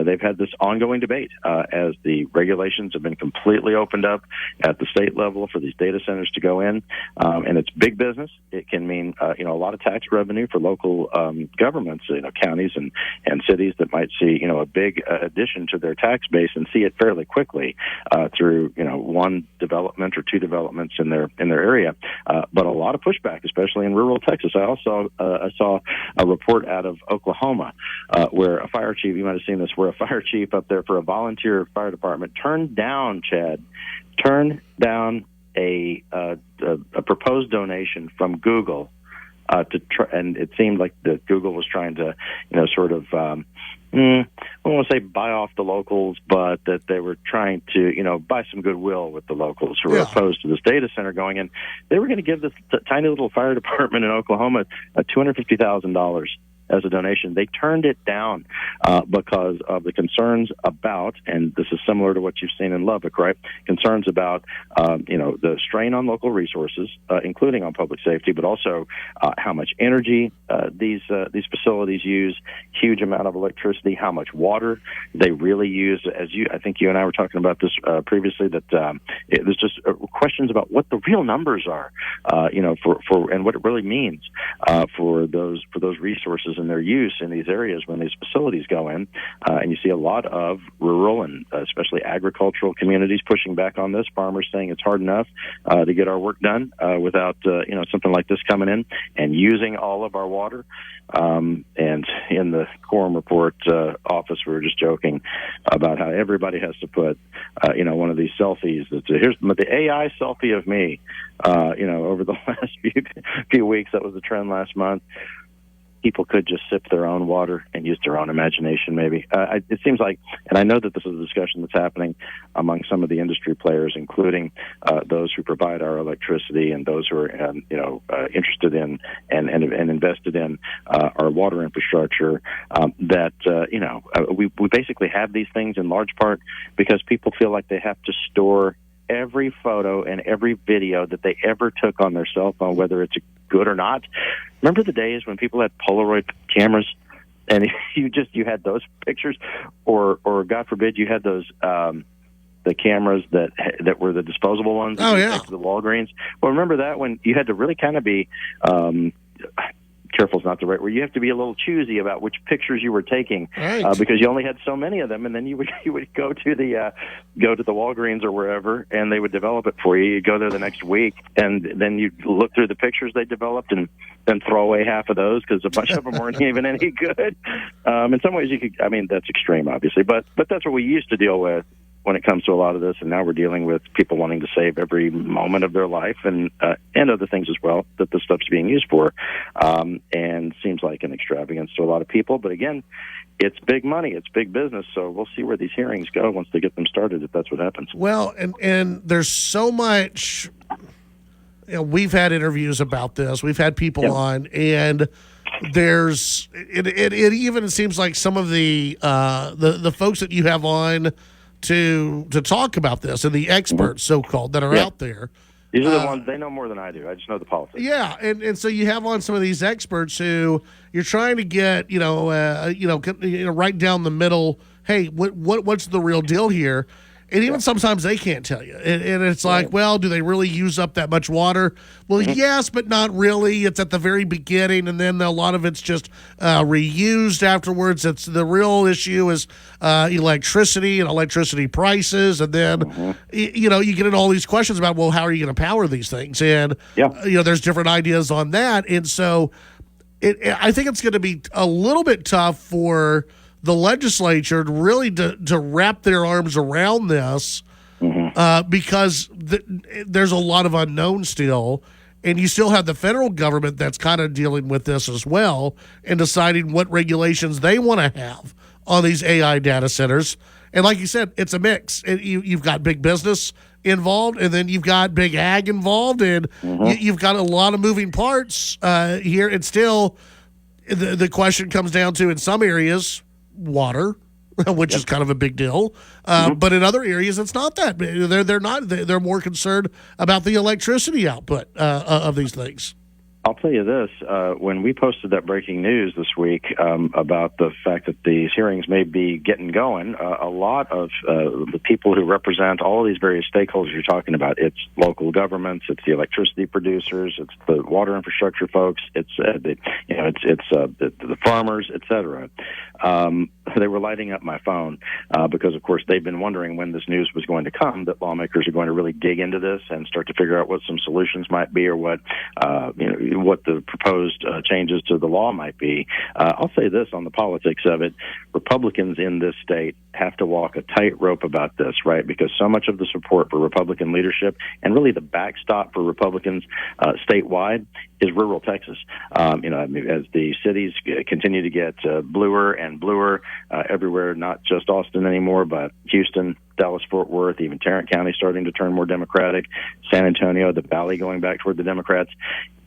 they've had this ongoing debate as the regulations have been completely opened up at the state level for these data centers to go in, and it's big business. It can mean a lot of tax revenue for local governments, counties and cities that might see a big addition to their tax base and see it fairly quickly through one development or two developments in their area, but a lot of pushback, especially in rural Texas. I saw a report out of Oklahoma where a fire chief, you might have seen this, where a fire chief up there for a volunteer fire department turned down a proposed donation from Google to try, and it seemed like that Google was trying to, sort of, I don't want to say buy off the locals, but that they were trying to, buy some goodwill with the locals who were opposed to this data center going in. They were going to give this tiny little fire department in Oklahoma $250,000 as a donation. They turned it down because of the concerns about, and this is similar to what you've seen in Lubbock, right? Concerns about, the strain on local resources, including on public safety, but also how much energy these facilities use, huge amount of electricity, how much water they really use. I think you and I were talking about this previously, that there's just questions about what the real numbers are, for and what it really means for those resources and their use in these areas when these facilities go in. And you see a lot of rural and especially agricultural communities pushing back on this, farmers saying it's hard enough to get our work done without something like this coming in and using all of our water. And in the Quorum Report office, we were just joking about how everybody has to put one of these selfies. Here's the AI selfie of me. Over the last few weeks, that was the trend last month. People could just sip their own water and use their own imagination, maybe. It seems like, and I know that this is a discussion that's happening among some of the industry players, including those who provide our electricity and those who are, interested in and invested in our water infrastructure, we basically have these things in large part because people feel like they have to store every photo and every video that they ever took on their cell phone, whether it's good or not. Remember the days when people had Polaroid cameras and you had those pictures, or God forbid you had those the cameras that were the disposable ones that you take to the Walgreens. Well, remember that when you had to really kind of be careful is not the right word. You have to be a little choosy about which pictures you were taking, because you only had so many of them, and then you would go to the Walgreens or wherever, and they would develop it for you. You'd go there the next week, and then you'd look through the pictures they developed, and then throw away half of those because a bunch of them weren't even any good. In some ways, that's extreme, obviously, but that's what we used to deal with when it comes to a lot of this, and now we're dealing with people wanting to save every moment of their life and other things as well that this stuff's being used for, and seems like an extravagance to a lot of people. But again, it's big money, it's big business, so we'll see where these hearings go once they get them started, if that's what happens. Well, and there's so much. We've had interviews about this. We've had people on, and there's it even seems like some of the folks that you have on to talk about this, and the experts, so-called, that are out there. These are the ones, they know more than I do. I just know the politics. Yeah, and so you have on some of these experts who you're trying to get, right down the middle. Hey, what's the real deal here? And even sometimes they can't tell you. And it's like, well, do they really use up that much water? Well, yes, but not really. It's at the very beginning, and then a lot of it's just reused afterwards. It's the real issue is electricity and electricity prices. And then, you get into all these questions about, well, how are you going to power these things? And, there's different ideas on that. And so I think it's going to be a little bit tough for the legislature really to wrap their arms around this because there's a lot of unknown still, and you still have the federal government that's kind of dealing with this as well and deciding what regulations they want to have on these AI data centers. And like you said, it's a mix. You've got big business involved, and then you've got big ag involved, and you've got a lot of moving parts here. And still, the question comes down to, in some areas, water, which is kind of a big deal, but in other areas it's not that big. They're more concerned about the electricity output of these things. I'll tell you this, when we posted that breaking news this week about the fact that these hearings may be getting going, a lot of the people who represent all of these various stakeholders you're talking about, it's local governments, it's the electricity producers, it's the water infrastructure folks, it's the farmers, etc. They were lighting up my phone because, of course, they've been wondering when this news was going to come, that lawmakers are going to really dig into this and start to figure out what some solutions might be, or what the proposed changes to the law might be. I'll say this on the politics of it. Republicans in this state have to walk a tightrope about this, right? Because so much of the support for Republican leadership, and really the backstop for Republicans statewide, is rural Texas. As the cities continue to get bluer and bluer everywhere, not just Austin anymore, but Houston, Dallas-Fort Worth, even Tarrant County starting to turn more Democratic, San Antonio, the Valley going back toward the Democrats.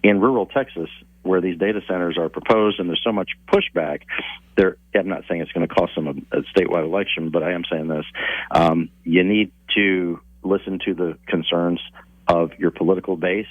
In rural Texas, where these data centers are proposed and there's so much pushback, I'm not saying it's going to cost them a statewide election, but I am saying this. You need to listen to the concerns of your political base,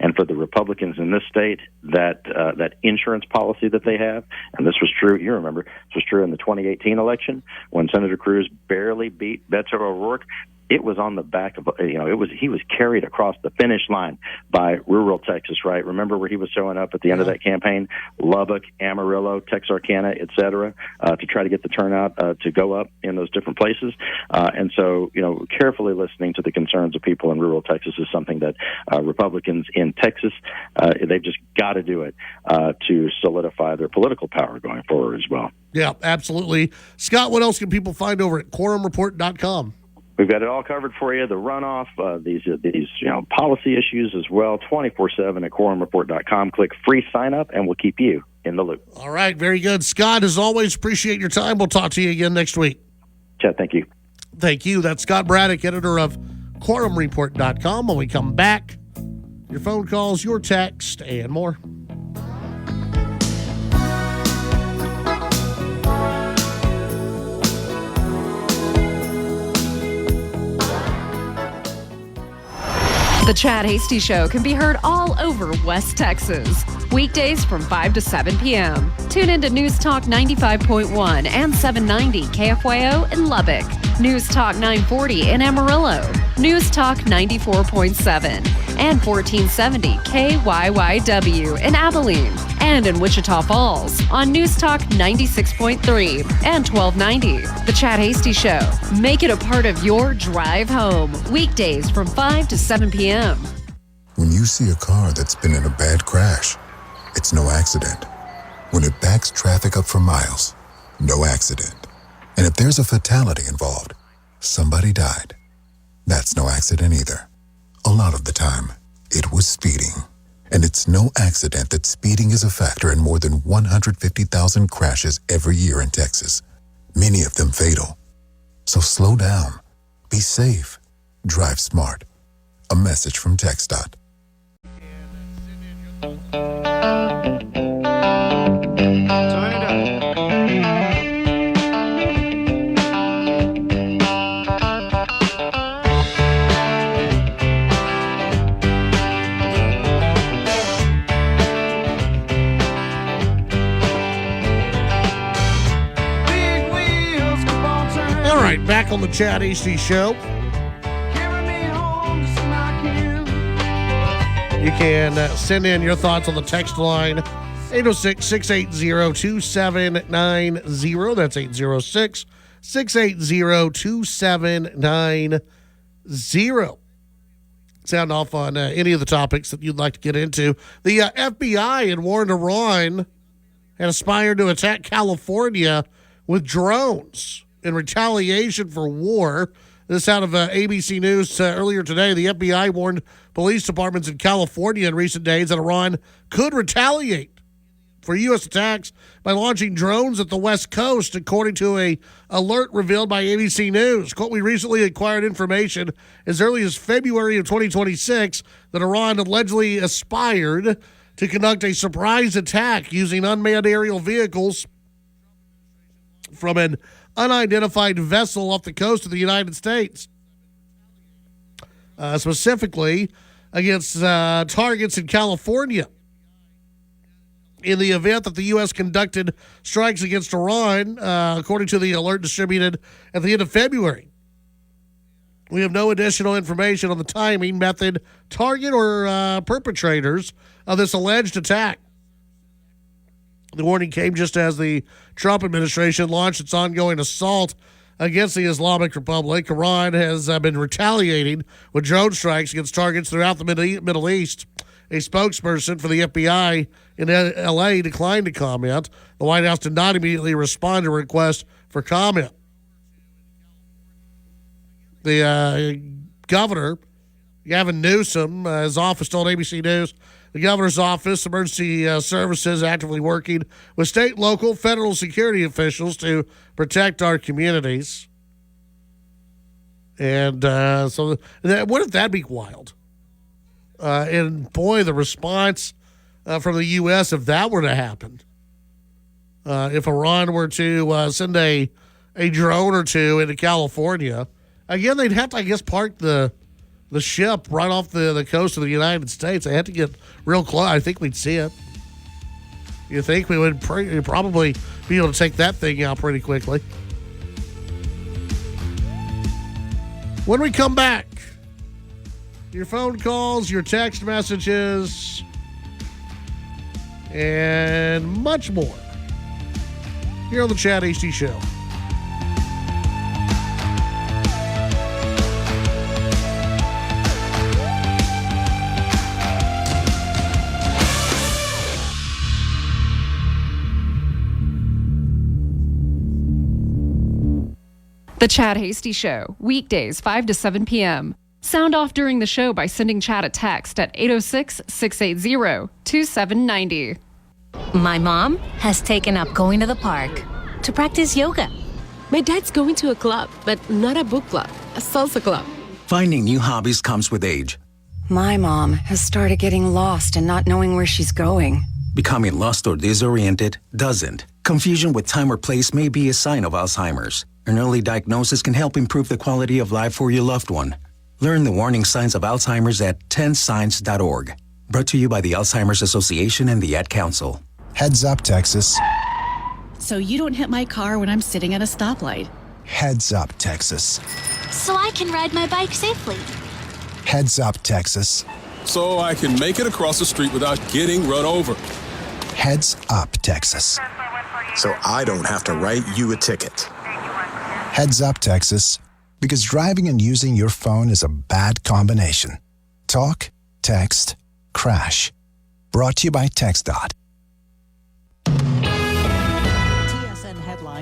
and for the Republicans in this state, that insurance policy that they have, and this was true, you remember, this was true in the 2018 election when Senator Cruz barely beat Beto O'Rourke. It was on the back of, he was carried across the finish line by rural Texas, right? Remember where he was showing up at the end of that campaign? Lubbock, Amarillo, Texarkana, et cetera, to try to get the turnout to go up in those different places. And so, carefully listening to the concerns of people in rural Texas is something that Republicans in Texas, they've just got to do it to solidify their political power going forward as well. Yeah, absolutely. Scott, what else can people find over at quorumreport.com? We've got it all covered for you. The runoff, these policy issues as well, 24/7 at quorumreport.com. Click free sign up, and we'll keep you in the loop. All right, very good. Scott, as always, appreciate your time. We'll talk to you again next week. Chad, thank you. Thank you. That's Scott Braddock, editor of quorumreport.com. When we come back, your phone calls, your text, and more. The Chad Hasty Show can be heard all over West Texas. Weekdays from 5 to 7 p.m. Tune in to News Talk 95.1 and 790 KFYO in Lubbock. News Talk 940 in Amarillo. News Talk 94.7 and 1470 KYYW in Abilene. And in Wichita Falls on News Talk 96.3 and 1290. The Chad Hasty Show. Make it a part of your drive home. Weekdays from 5 to 7 p.m. When you see a car that's been in a bad crash, it's no accident. When it backs traffic up for miles, no accident. And if there's a fatality involved, somebody died, that's no accident either. A lot of the time, it was speeding. And it's no accident that speeding is a factor in more than 150,000 crashes every year in Texas, many of them fatal. So slow down, be safe, drive smart. A message from TxDOT. All right, back on the Chad Hasty Show. You can send in your thoughts on the text line, 806-680-2790. That's 806-680-2790. Sound off on any of the topics that you'd like to get into. The FBI had warned Iran had aspired to attack California with drones in retaliation for war. This out of ABC News earlier today. The FBI warned police departments in California in recent days that Iran could retaliate for U.S. attacks by launching drones at the West Coast, according to a alert revealed by ABC News. Quote, we recently acquired information as early as February of 2026 that Iran allegedly aspired to conduct a surprise attack using unmanned aerial vehicles from an unidentified vessel off the coast of the United States, specifically against targets in California. In the event that the U.S. conducted strikes against Iran, according to the alert distributed at the end of February. We have no additional information on the timing, method, target, or perpetrators of this alleged attack. The warning came just as the Trump administration launched its ongoing assault against the Islamic Republic. Iran has been retaliating with drone strikes against targets throughout the Middle East. A spokesperson for the FBI in L.A. declined to comment. The White House did not immediately respond to a request for comment. The governor, Gavin Newsom, his office told ABC News, the governor's office, emergency services, actively working with state, local, federal security officials to protect our communities. And so wouldn't that be wild? And boy, the response from the U.S. if that were to happen, if Iran were to send a drone or two into California, again, they'd have to, I guess, park the ship right off the coast of the United States. They had to get real close. I think we'd see it. You think we would probably be able to take that thing out pretty quickly. When we come back, your phone calls, your text messages, and much more here on the Chad Hasty Show. The Chad Hasty Show, weekdays 5 to 7 p.m. Sound off during the show by sending Chad a text at 806-680-2790. My mom has taken up going to the park to practice yoga. My dad's going to a club, but not a book club, a salsa club. Finding new hobbies comes with age. My mom has started getting lost and not knowing where she's going. Becoming lost or disoriented doesn't. Confusion with time or place may be a sign of Alzheimer's. An early diagnosis can help improve the quality of life for your loved one. Learn the warning signs of Alzheimer's at 10signs.org. Brought to you by the Alzheimer's Association and the Ad Council. Heads up, Texas. So you don't hit my car when I'm sitting at a stoplight. Heads up, Texas. So I can ride my bike safely. Heads up, Texas. So I can make it across the street without getting run over. Heads up, Texas. So I don't have to write you a ticket. Heads up, Texas, because driving and using your phone is a bad combination. Talk, text, crash. Brought to you by TxDOT.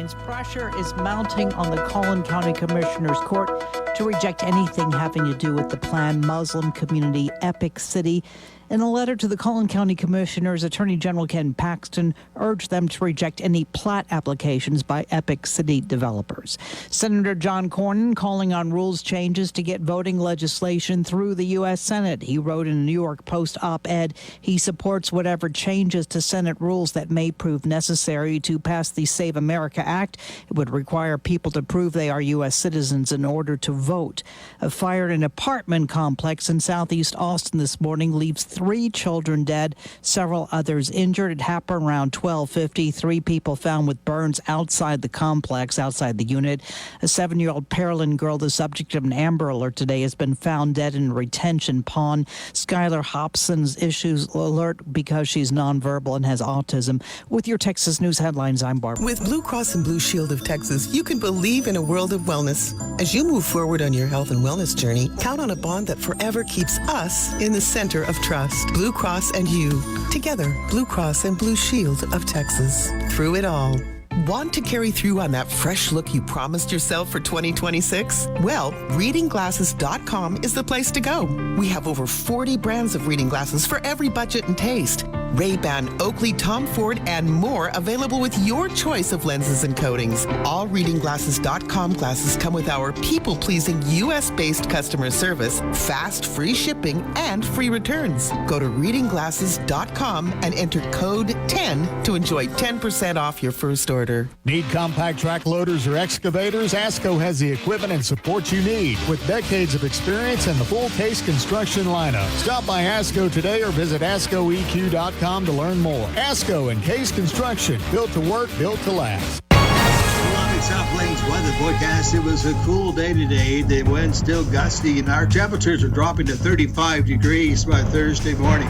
headlines. Pressure is mounting on the Collin County Commissioner's Court to reject anything having to do with the planned Muslim community Epic City. In a letter to the Collin County Commissioners, Attorney General Ken Paxton urged them to reject any plat applications by Epic City developers. Senator John Cornyn calling on rules changes to get voting legislation through the U.S. Senate. He wrote in a New York Post op-ed he supports whatever changes to Senate rules that may prove necessary to pass the Save America Act. It would require people to prove they are U.S. citizens in order to vote. A fire in an apartment complex in southeast Austin this morning leaves 3 children dead, several others injured. It happened around 12:50. 3 people found with burns outside the complex, outside the unit. A 7-year-old Pearland girl, the subject of an Amber Alert today, has been found dead in a retention pond. Skylar Hobson's issues alert because she's nonverbal and has autism. With your Texas News headlines, I'm Barbara. With Blue Cross and Blue Shield of Texas, you can believe in a world of wellness. As you move forward on your health and wellness journey, count on a bond that forever keeps us in the center of trust. Blue Cross and you. Together, Blue Cross and Blue Shield of Texas. Through it all. Want to carry through on that fresh look you promised yourself for 2026? Well, readingglasses.com is the place to go. We have over 40 brands of reading glasses for every budget and taste. Ray-Ban, Oakley, Tom Ford, and more available with your choice of lenses and coatings. All readingglasses.com glasses come with our people-pleasing U.S.-based customer service, fast, free shipping, and free returns. Go to readingglasses.com and enter code 10 to enjoy 10% off your first order. Need compact track loaders or excavators? ASCO has the equipment and support you need. With decades of experience and the full Case Construction lineup. Stop by ASCO today or visit ASCOEQ.com to learn more. ASCO and Case Construction, built to work, built to last. Lubbock South Plains weather forecast. It was a cool day today. The wind's still gusty, and our temperatures are dropping to 35 degrees by Thursday morning.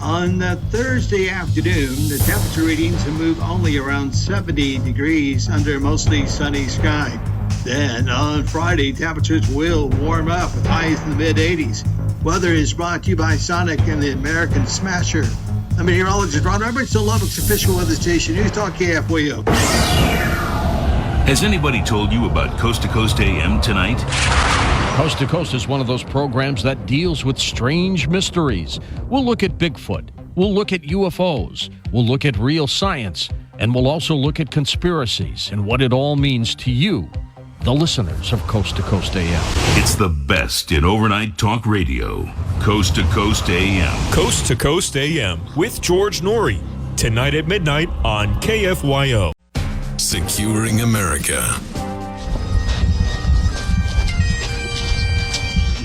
On Thursday afternoon, the temperature readings will move only around 70 degrees under mostly sunny sky. Then on Friday, temperatures will warm up with highs in the mid-80s. Weather is brought to you by Sonic and the American Smasher. I'm meteorologist Ron Roberts, to Lubbock's official weather station, News Talk KFYO. Has anybody told you about Coast to Coast AM tonight? Coast to Coast is one of those programs that deals with strange mysteries. We'll look at Bigfoot. We'll look at UFOs. We'll look at real science. And we'll also look at conspiracies and what it all means to you, the listeners of Coast to Coast AM. It's the best in overnight talk radio. Coast to Coast AM. Coast to Coast AM with George Norrie. Tonight at midnight on KFYO. Securing America.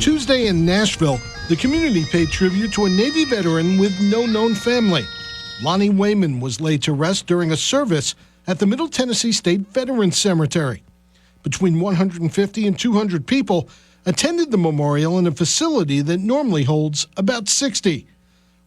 Tuesday in Nashville, the community paid tribute to a Navy veteran with no known family. Lonnie Wayman was laid to rest during a service at the Middle Tennessee State Veterans Cemetery. Between 150 and 200 people attended the memorial in a facility that normally holds about 60.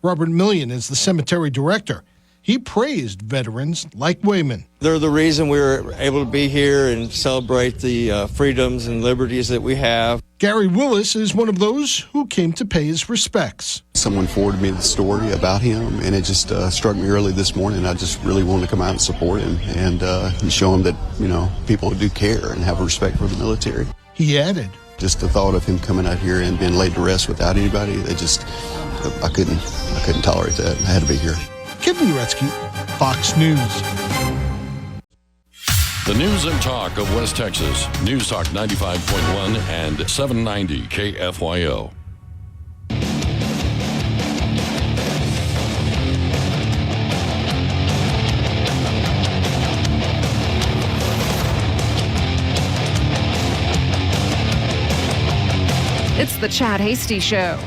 Robert Millian is the cemetery director. He praised veterans like Wayman. They're the reason we were able to be here and celebrate the freedoms and liberties that we have. Gary Willis is one of those who came to pay his respects. Someone forwarded me the story about him, and it just struck me early this morning. I just really wanted to come out and support him and show him that, people do care and have a respect for the military. He added, just the thought of him coming out here and being laid to rest without anybody, I couldn't tolerate that. I had to be here. Kevin Uretsky, Fox News. The news and talk of West Texas. News Talk 95.1 and 790 KFYO. It's the Chad Hasty Show.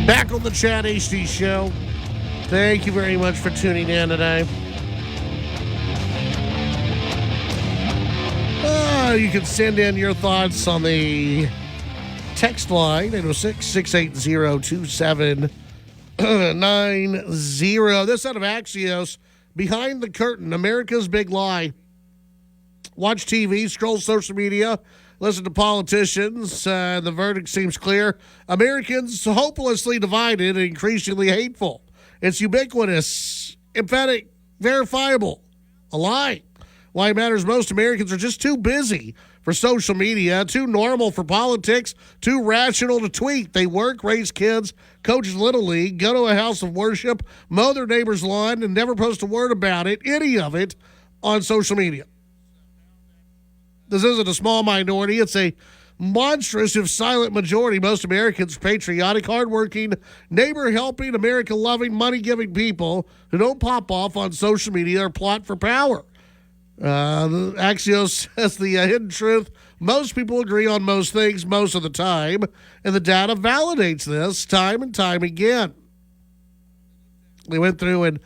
Back on the Chad Hasty Show. Thank you very much for tuning in today. You can send in your thoughts on the text line, 806-680-2790. This out of Axios, Behind the Curtain, America's Big Lie. watch TV, scroll social media, listen to politicians. The verdict seems clear. Americans hopelessly divided and increasingly hateful. It's ubiquitous, emphatic, verifiable, a lie. Why it matters most, Americans are just too busy for social media, too normal for politics, too rational to tweet. They work, raise kids, coach Little League, go to a house of worship, mow their neighbor's lawn, and never post a word about it, any of it, on social media. This isn't a small minority. It's a monstrous, if silent majority. Most Americans are patriotic, hardworking, neighbor-helping, America-loving, money-giving people who don't pop off on social media or plot for power. The Axios says the hidden truth, most people agree on most things most of the time, and the data validates this time and time again. We went through and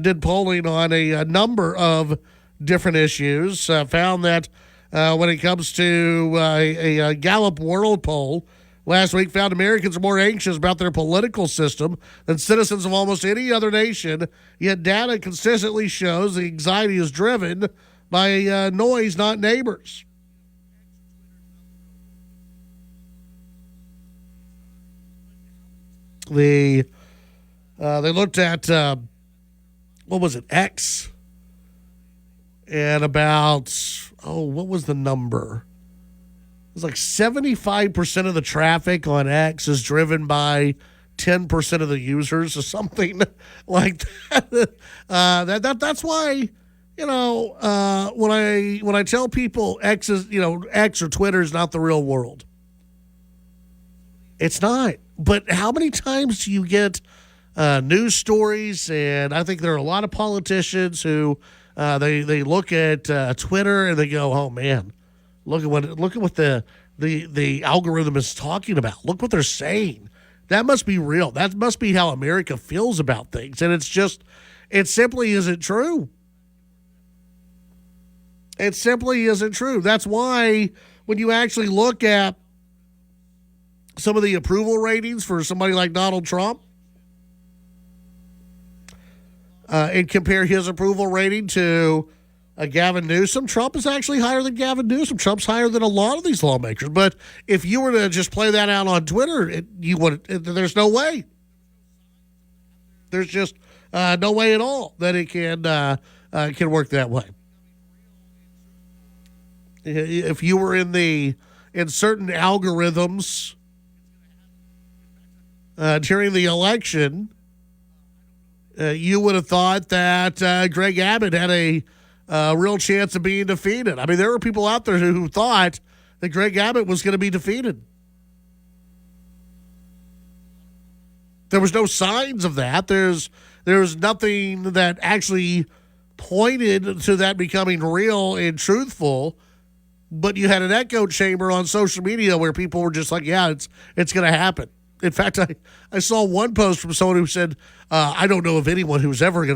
did polling on a number of different issues, found that when it comes to a Gallup World Poll last week, found Americans are more anxious about their political system than citizens of almost any other nation, yet data consistently shows the anxiety is driven by noise, not neighbors. They looked at, what was it, X, and about, what was the number? It was like 75% of the traffic on X is driven by 10% of the users or something like that. That's why, when I tell people X or Twitter is not the real world, it's not. But how many times do you get news stories? And I think there are a lot of politicians who they look at Twitter and they go, "Oh man, look at what the algorithm is talking about. Look what they're saying. That must be real. That must be how America feels about things." And it simply isn't true. It simply isn't true. That's why when you actually look at some of the approval ratings for somebody like Donald Trump, and compare his approval rating to Gavin Newsom, Trump is actually higher than Gavin Newsom. Trump's higher than a lot of these lawmakers. But if you were to just play that out on Twitter, there's no way. There's just no way at all that it can work that way. If you were in certain algorithms during the election, you would have thought that Greg Abbott had a real chance of being defeated. I mean, there were people out there who thought that Greg Abbott was going to be defeated. There was no signs of that. There was nothing that actually pointed to that becoming real and truthful. But you had an echo chamber on social media where people were just like, yeah, it's going to happen. In fact, I saw one post from someone who said, I don't know of anyone who has ever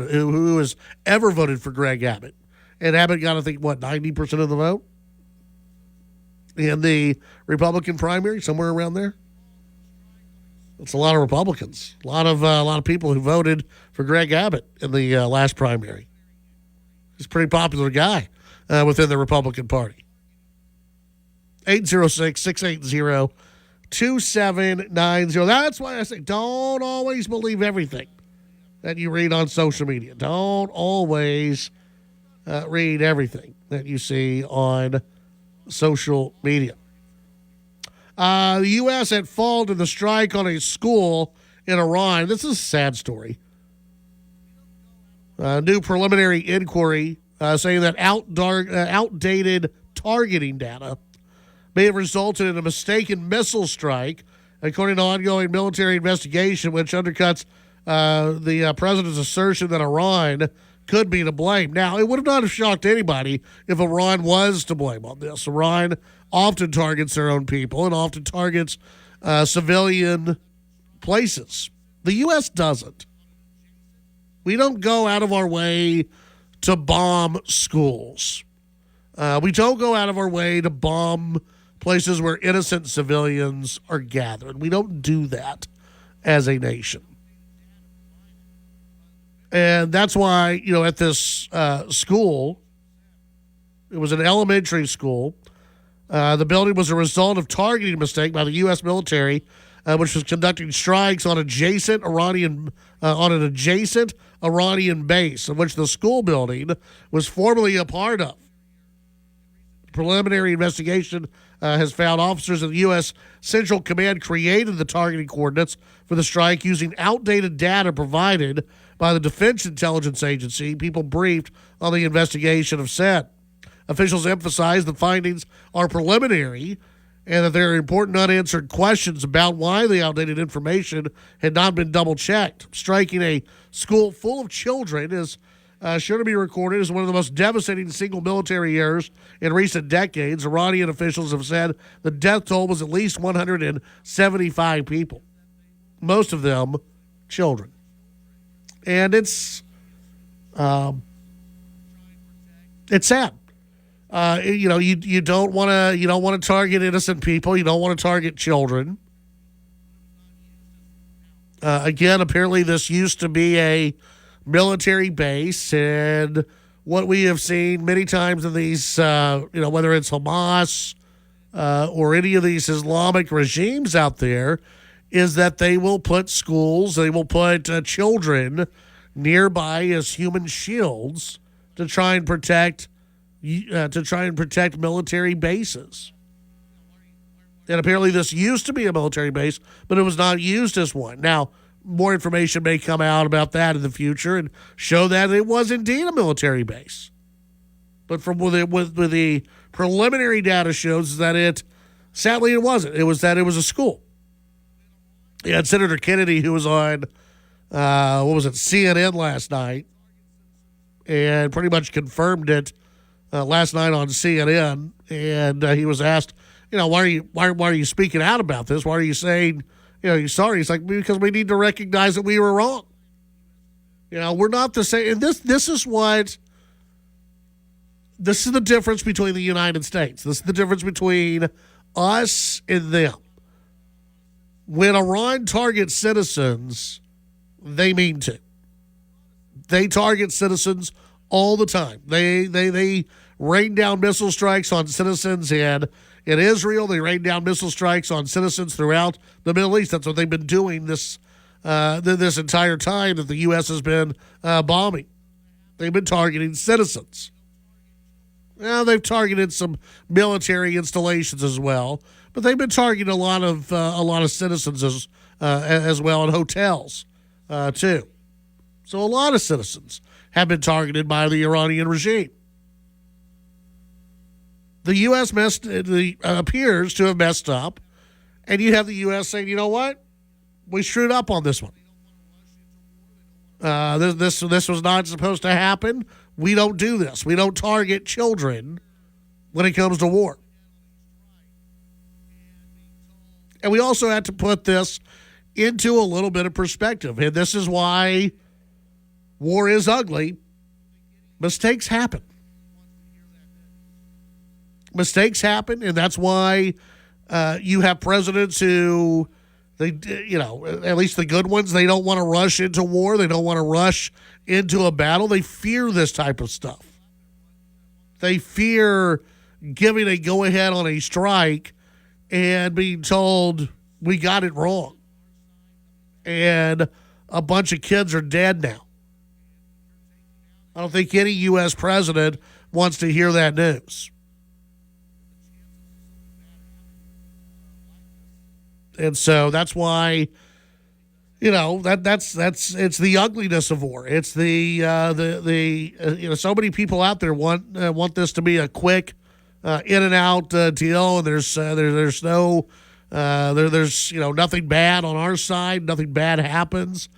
voted for Greg Abbott. And Abbott got, I think, 90% of the vote in the Republican primary, somewhere around there. That's a lot of Republicans, a lot of people who voted for Greg Abbott in the last primary. He's a pretty popular guy within the Republican Party. 806-680-2790. That's why I say don't always believe everything that you read on social media. Don't always read everything that you see on social media. The U.S. at fault in the strike on a school in Iran. This is a sad story. New preliminary inquiry saying that outdated targeting data may have resulted in a mistaken missile strike, according to ongoing military investigation, which undercuts the president's assertion that Iran could be to blame. Now, it would not have shocked anybody if Iran was to blame on this. Iran often targets their own people and often targets civilian places. The U.S. doesn't. We don't go out of our way to bomb schools. We don't go out of our way to bomb places where innocent civilians are gathered. We don't do that as a nation. And that's why, at this school It was an elementary school. The building was a result of targeting mistake by the U.S. military, which was conducting strikes on an adjacent Iranian base, of which the school building was formerly a part of. Preliminary investigation has found officers of the U.S. Central Command created the targeting coordinates for the strike using outdated data provided by the Defense Intelligence Agency. People briefed on the investigation have said. Officials emphasized the findings are preliminary and that there are important unanswered questions about why the outdated information had not been double-checked. Striking a school full of children is sure to be recorded as one of the most devastating single military errors in recent decades. Iranian officials have said the death toll was at least 175 people, most of them children. And it's sad. You don't want to target innocent people. You don't want to target children. Again, apparently this used to be a military base, and what we have seen many times in these, whether it's Hamas or any of these Islamic regimes out there, is that they will put schools, they will put children nearby as human shields to try and protect military bases. And apparently this used to be a military base, but it was not used as one. Now, more information may come out about that in the future and show that it was indeed a military base. But from what the preliminary data shows is that sadly it wasn't. It was a school. You had Senator Kennedy, who was on, CNN last night, and pretty much confirmed it last night on CNN. And he was asked, why are you speaking out about this? Why are you saying, you're sorry? He's like, because we need to recognize that we were wrong. We're not the same. And this is the difference between the United States. This is the difference between us and them. When Iran targets citizens, they mean to. They target citizens all the time. They rain down missile strikes on citizens in Israel. They rain down missile strikes on citizens throughout the Middle East. That's what they've been doing this entire time that the U.S. has been bombing. They've been targeting citizens. Now, they've targeted some military installations as well, but they've been targeting a lot of citizens as well, and hotels too. So a lot of citizens have been targeted by the Iranian regime. The U.S. appears to have messed up, and you have the U.S. saying, you know what? We screwed up on this one. This was not supposed to happen. We don't do this. We don't target children when it comes to war. And we also have to put this into a little bit of perspective. And this is why war is ugly. Mistakes happen. Mistakes happen, and that's why you have presidents who, at least the good ones, they don't want to rush into war. They don't want to rush into a battle. They fear this type of stuff. They fear giving a go-ahead on a strike and being told, we got it wrong. And a bunch of kids are dead now. I don't think any U.S. president wants to hear that news. And so that's why, that's it's the ugliness of war. It's the so many people out there want this to be a quick in and out deal, and there's nothing bad on our side, nothing bad happens,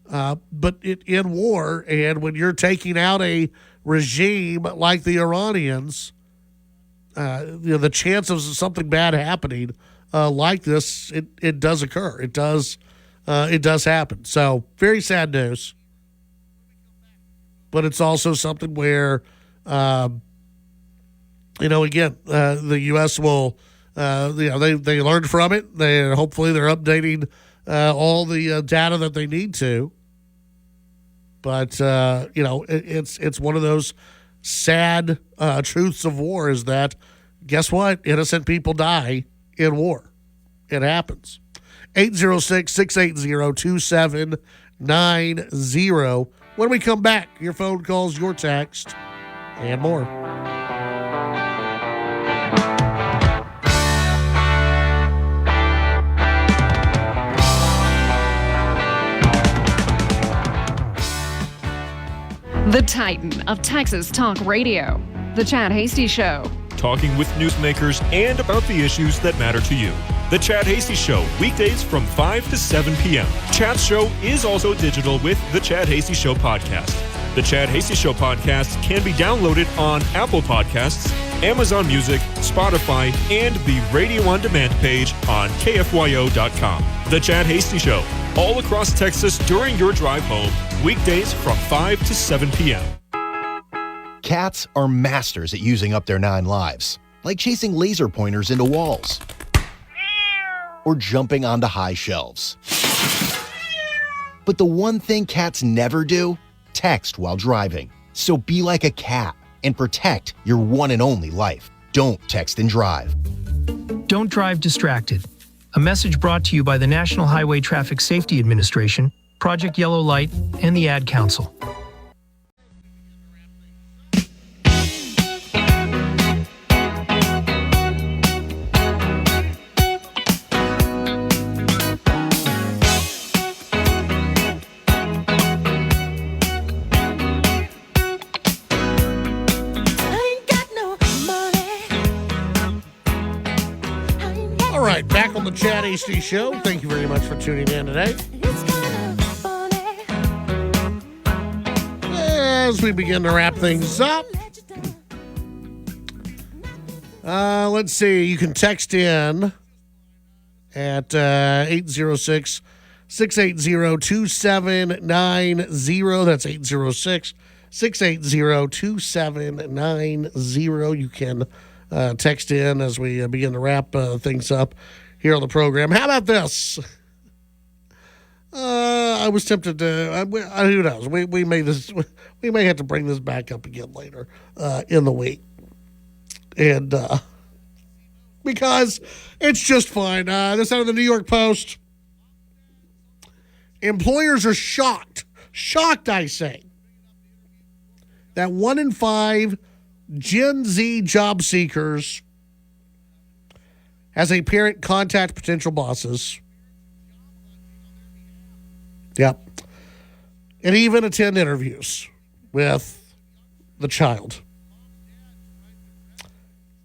but in war, and when you're taking out a regime like the Iranians, the chance of something bad happening like this, it does occur. It does happen. So very sad news. But it's also something where, again, the U.S. will, they learned from it. Hopefully they're updating all the data that they need to. But it's one of those sad truths of war is that, guess what? Innocent people die in war. It happens. 806-680-2790. When we come back, your phone calls, your text, and more. The Titan of Texas Talk Radio, The Chad Hasty Show. Talking with newsmakers and about the issues that matter to you. The Chad Hasty Show, weekdays from 5 to 7 p.m. Chad's show is also digital with the Chad Hasty Show podcast. The Chad Hasty Show podcast can be downloaded on Apple Podcasts, Amazon Music, Spotify, and the Radio On Demand page on KFYO.com. The Chad Hasty Show, all across Texas during your drive home, weekdays from 5 to 7 p.m. Cats are masters at using up their 9 lives, like chasing laser pointers into walls or jumping onto high shelves. But the one thing cats never do, text while driving. So be like a cat and protect your one and only life. Don't text and drive. Don't drive distracted. A message brought to you by the National Highway Traffic Safety Administration, Project Yellow Light, and the Ad Council. Back on the Chad Hasty Show. Thank you very much for tuning in today. As we begin to wrap things up, let's see. You can text in at 806-680-2790. That's 806-680-2790. You can text in as we begin to wrap things up here on the program. How about this? I was tempted to. Who knows? We may have to bring this back up again later in the week, and because it's just fun. This out of the New York Post. Employers are shocked, I say, that 1 in 5 Gen Z job seekers as a parent contact potential bosses. Yep. And even attend interviews with the child.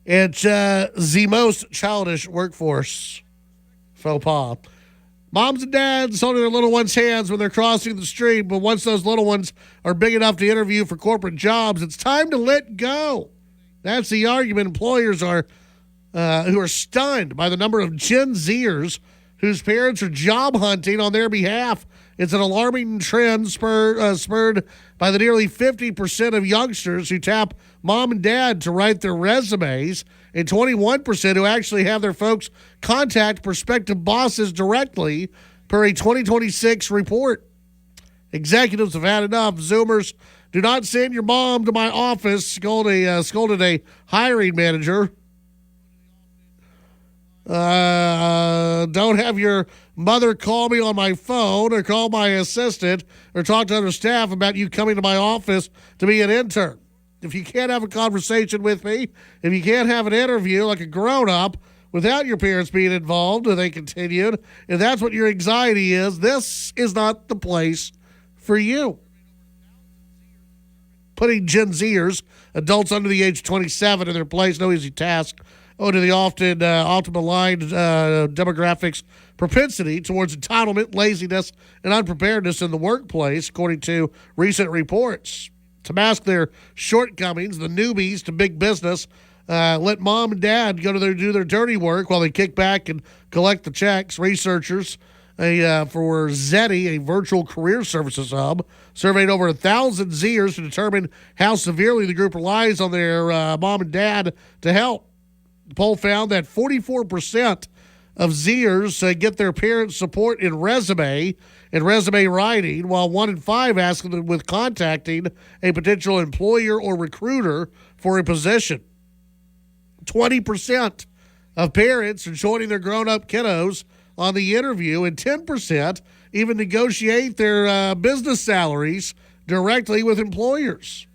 It's the most childish workforce faux pas. Moms and dads holding their little ones' hands when they're crossing the street, but once those little ones are big enough to interview for corporate jobs, it's time to let go. That's the argument. Employers are who are stunned by the number of Gen Zers whose parents are job hunting on their behalf. It's an alarming trend spurred by the nearly 50% of youngsters who tap mom and dad to write their resumes, and 21% who actually have their folks contact prospective bosses directly, per a 2026 report. Executives have had enough. Zoomers, do not send your mom to my office, scolded a hiring manager. Don't have your mother call me on my phone or call my assistant or talk to other staff about you coming to my office to be an intern. If you can't have a conversation with me, if you can't have an interview like a grown-up without your parents being involved, they continued, if that's what your anxiety is, this is not the place for you. Putting Gen Zers, adults under the age of 27, in their place, no easy task. To the often maligned demographics' propensity towards entitlement, laziness, and unpreparedness in the workplace, according to recent reports. To mask their shortcomings, the newbies to big business let mom and dad do their dirty work while they kick back and collect the checks. Researchers for ZETI, a virtual career services hub, surveyed over 1,000 Zers to determine how severely the group relies on their mom and dad to help. The poll found that 44% of Zers get their parents' support in resume writing, while 1 in 5 ask them with contacting a potential employer or recruiter for a position. 20% of parents are joining their grown-up kiddos on the interview, and 10% even negotiate their business salaries directly with employers.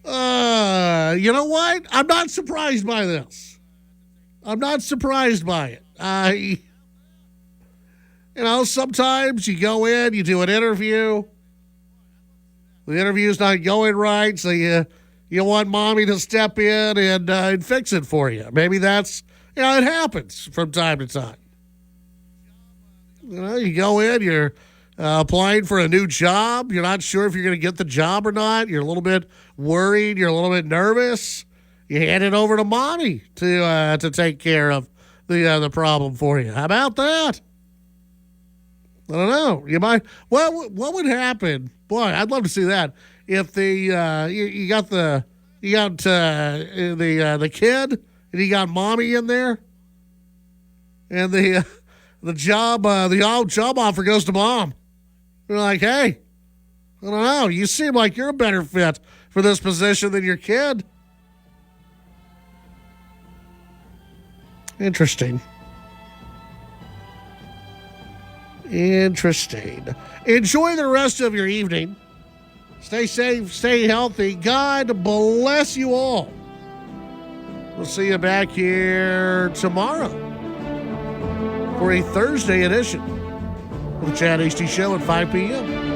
You know what? I'm not surprised by this. I'm not surprised by it. Sometimes you go in, you do an interview. The interview's not going right, so you want mommy to step in and fix it for you. Maybe that's, it happens from time to time. You go in, you're applying for a new job. You're not sure if you're going to get the job or not. You're a little bit worried. You're a little bit nervous. You hand it over to mommy to take care of the problem for you. How about that? I don't know. You might. What would happen? Boy, I'd love to see that. If you got the kid and you got mommy in there, and the job offer goes to mom. You're like, hey, I don't know. You seem like you're a better fit for this position than your kid. Interesting. Enjoy the rest of your evening. Stay safe, stay healthy. God bless you all. We'll see you back here tomorrow for a Thursday edition of the Chad Hasty Show at 5 p.m.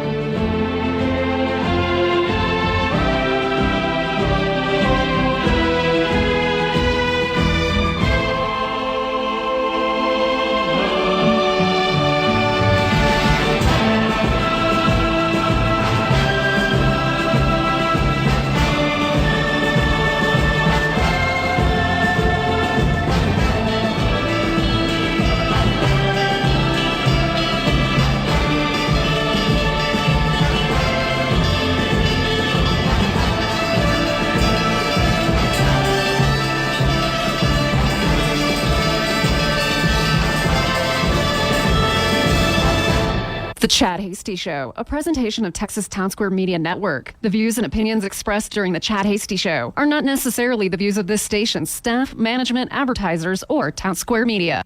The Chad Hasty Show, a presentation of Texas Town Square Media Network. The views and opinions expressed during the Chad Hasty Show are not necessarily the views of this station's staff, management, advertisers, or Town Square Media.